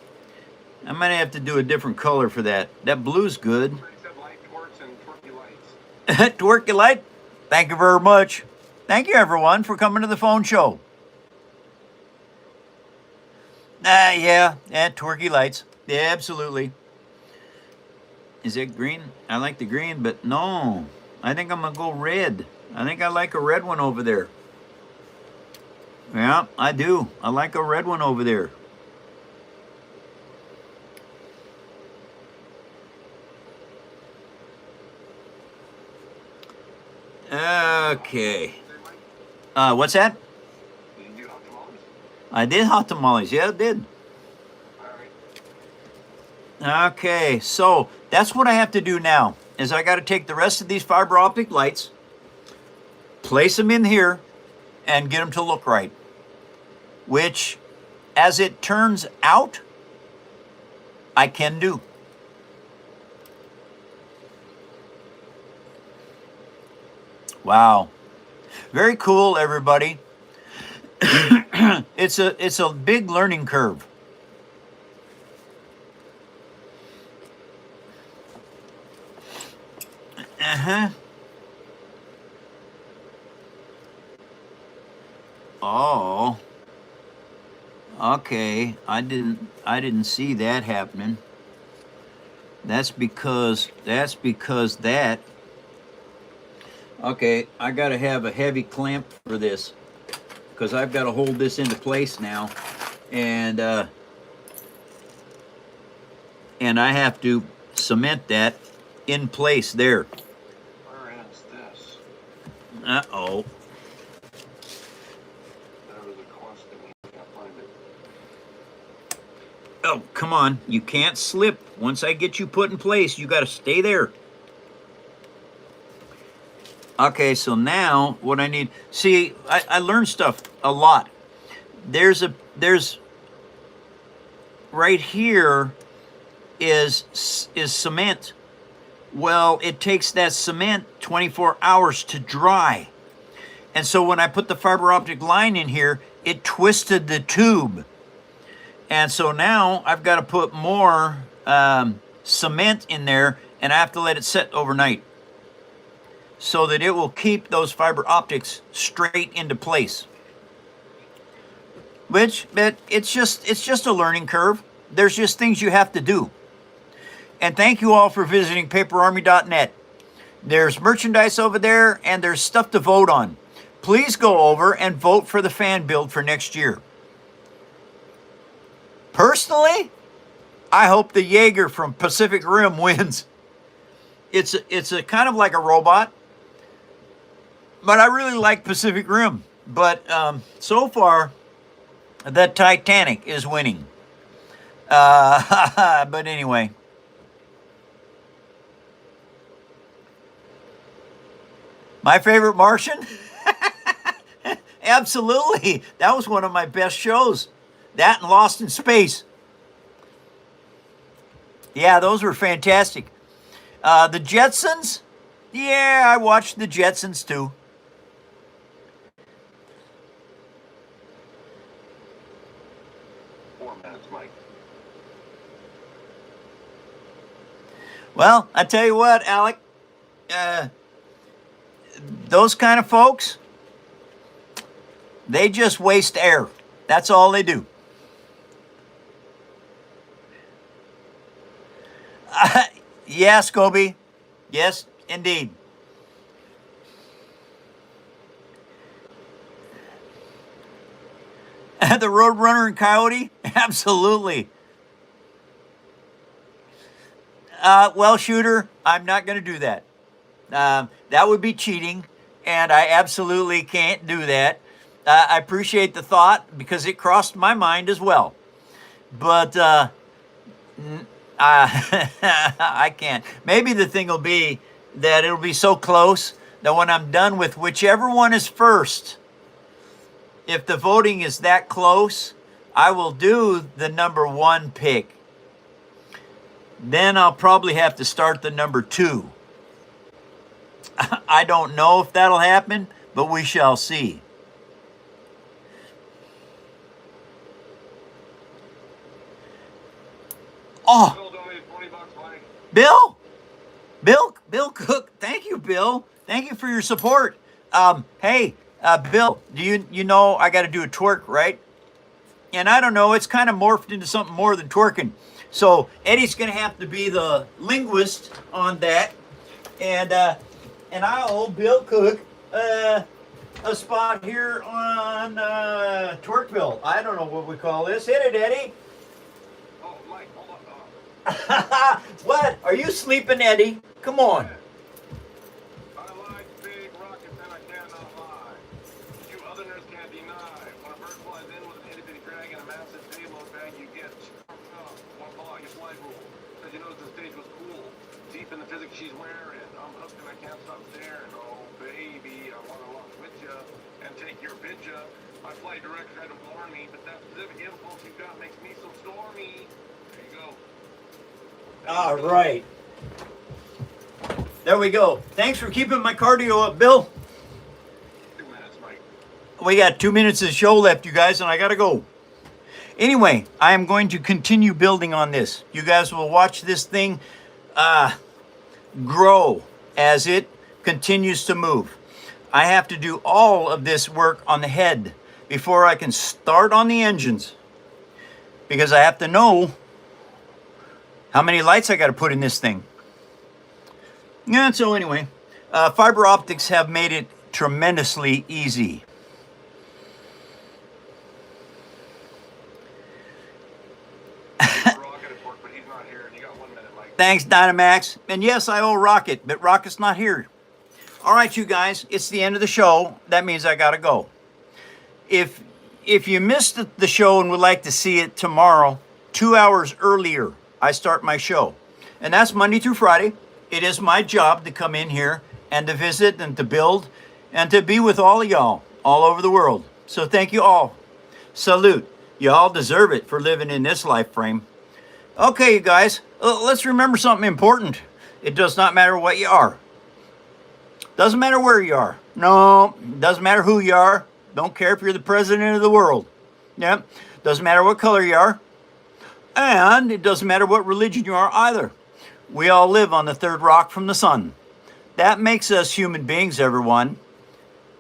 do a different color for that. That blue's good. except light torques and torquey lights. Twerky light. Thank you very much. Thank you everyone for coming to the phone show. Yeah, twerky lights. Yeah, absolutely. Is it green? I like the green, but no. I think I'm gonna go red. I think I like a red one over there. Yeah, I do. I like a red one over there. Okay. What's that? Did you do hot tamales? I did hot tamales. Yeah, I did. All right. Okay, so that's what I have to do now. Is I got to take the rest of these fiber optic lights, place them in here, and get them to look right. Which, as it turns out, I can do. Wow. Very cool, everybody. It's a big learning curve. Uh-huh. Oh. Okay, I didn't see that happening. That's because that. Okay, I got to have a heavy clamp for this because I've got to hold this into place now, and I have to cement that in place there. Where is this? Uh-oh. That was a question. I can't find it. Oh, come on. You can't slip. Once I get you put in place, you got to stay there. Okay, so now what I need... See, I learned stuff a lot. There's right here is cement. Well, it takes that cement 24 hours to dry. And so when I put the fiber optic line in here, it twisted the tube. And so now I've got to put more cement in there, and I have to let it set overnight so that it will keep those fiber optics straight into place. But it's just a learning curve. There's just things you have to do. And thank you all for visiting paperarmy.net. There's merchandise over there, and there's stuff to vote on. Please go over and vote for the fan build for next year. Personally, I hope the Jaeger from Pacific Rim wins. It's a kind of like a robot, but I really like Pacific Rim. But so far, the Titanic is winning. But anyway. My favorite Martian? Absolutely. That was one of my best shows. That and Lost in Space. Yeah, those were fantastic. The Jetsons? Yeah, I watched the Jetsons too. Mike. Well, I tell you what, Alec. Those kind of folks, they just waste air. That's all they do. Yes, Scobie. Yes, indeed. The Roadrunner and Coyote? Absolutely. Well, Shooter, I'm not going to do that. That would be cheating, and I absolutely can't do that. I appreciate the thought because it crossed my mind as well. But I can't. Maybe the thing will be that it'll be so close that when I'm done with whichever one is first, if the voting is that close, I will do the number 1 pick. Then I'll probably have to start the number 2. I don't know if that'll happen, but we shall see. Oh, Bill donated $20, Mike. Bill Cook. Thank you, Bill. Thank you for your support. Hey, Bill, do you know I got to do a twerk, right? And I don't know, it's kind of morphed into something more than twerking. So Eddie's going to have to be the linguist on that, and I owe Bill Cook a spot here on Twerkville. I don't know what we call this. Hit it, Eddie. Oh, Mike, hold on. What? Are you sleeping, Eddie? Come on. I like big rockets and I cannot lie. You Southerners can't deny. When a bird flies in with an itty-bitty drag and a massive payload bag, you get one pull out your flight rule. Said you noticed the stage was cool. Deep in the physics she's wearing. I'm hooked and I can't stop staring. Oh, baby, I want to walk with ya and take your picture. My flight director had to warn me, but that specific impulse you got makes me so stormy. There you go. All right. There we go. Thanks for keeping my cardio up, Bill. 2 minutes, Mike. We got 2 minutes of the show left, you guys, and I got to go. Anyway, I am going to continue building on this. You guys will watch this thing grow as it continues to move. I have to do all of this work on the head before I can start on the engines, because I have to know how many lights I got to put in this thing. Yeah, so anyway, fiber optics have made it tremendously easy. Thanks, Dynamax. And yes, I owe Rocket, but Rocket's not here. All right, you guys, it's the end of the show. That means I got to go. If you missed the show and would like to see it tomorrow, 2 hours earlier, I start my show. And that's Monday through Friday. It is my job to come in here and to visit and to build and to be with all of y'all all over the world. So thank you all. Salute. You all deserve it for living in this life frame. Okay, you guys, let's remember something important. It does not matter what you are. Doesn't matter where you are. No, doesn't matter who you are. Don't care if you're the president of the world. Yep. Doesn't matter what color you are. And it doesn't matter what religion you are either. We all live on the third rock from the sun. That makes us human beings, everyone.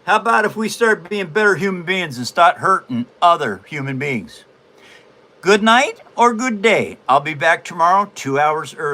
How about if we start being better human beings and start hurting other human beings? Good night or good day. I'll be back tomorrow 2 hours early.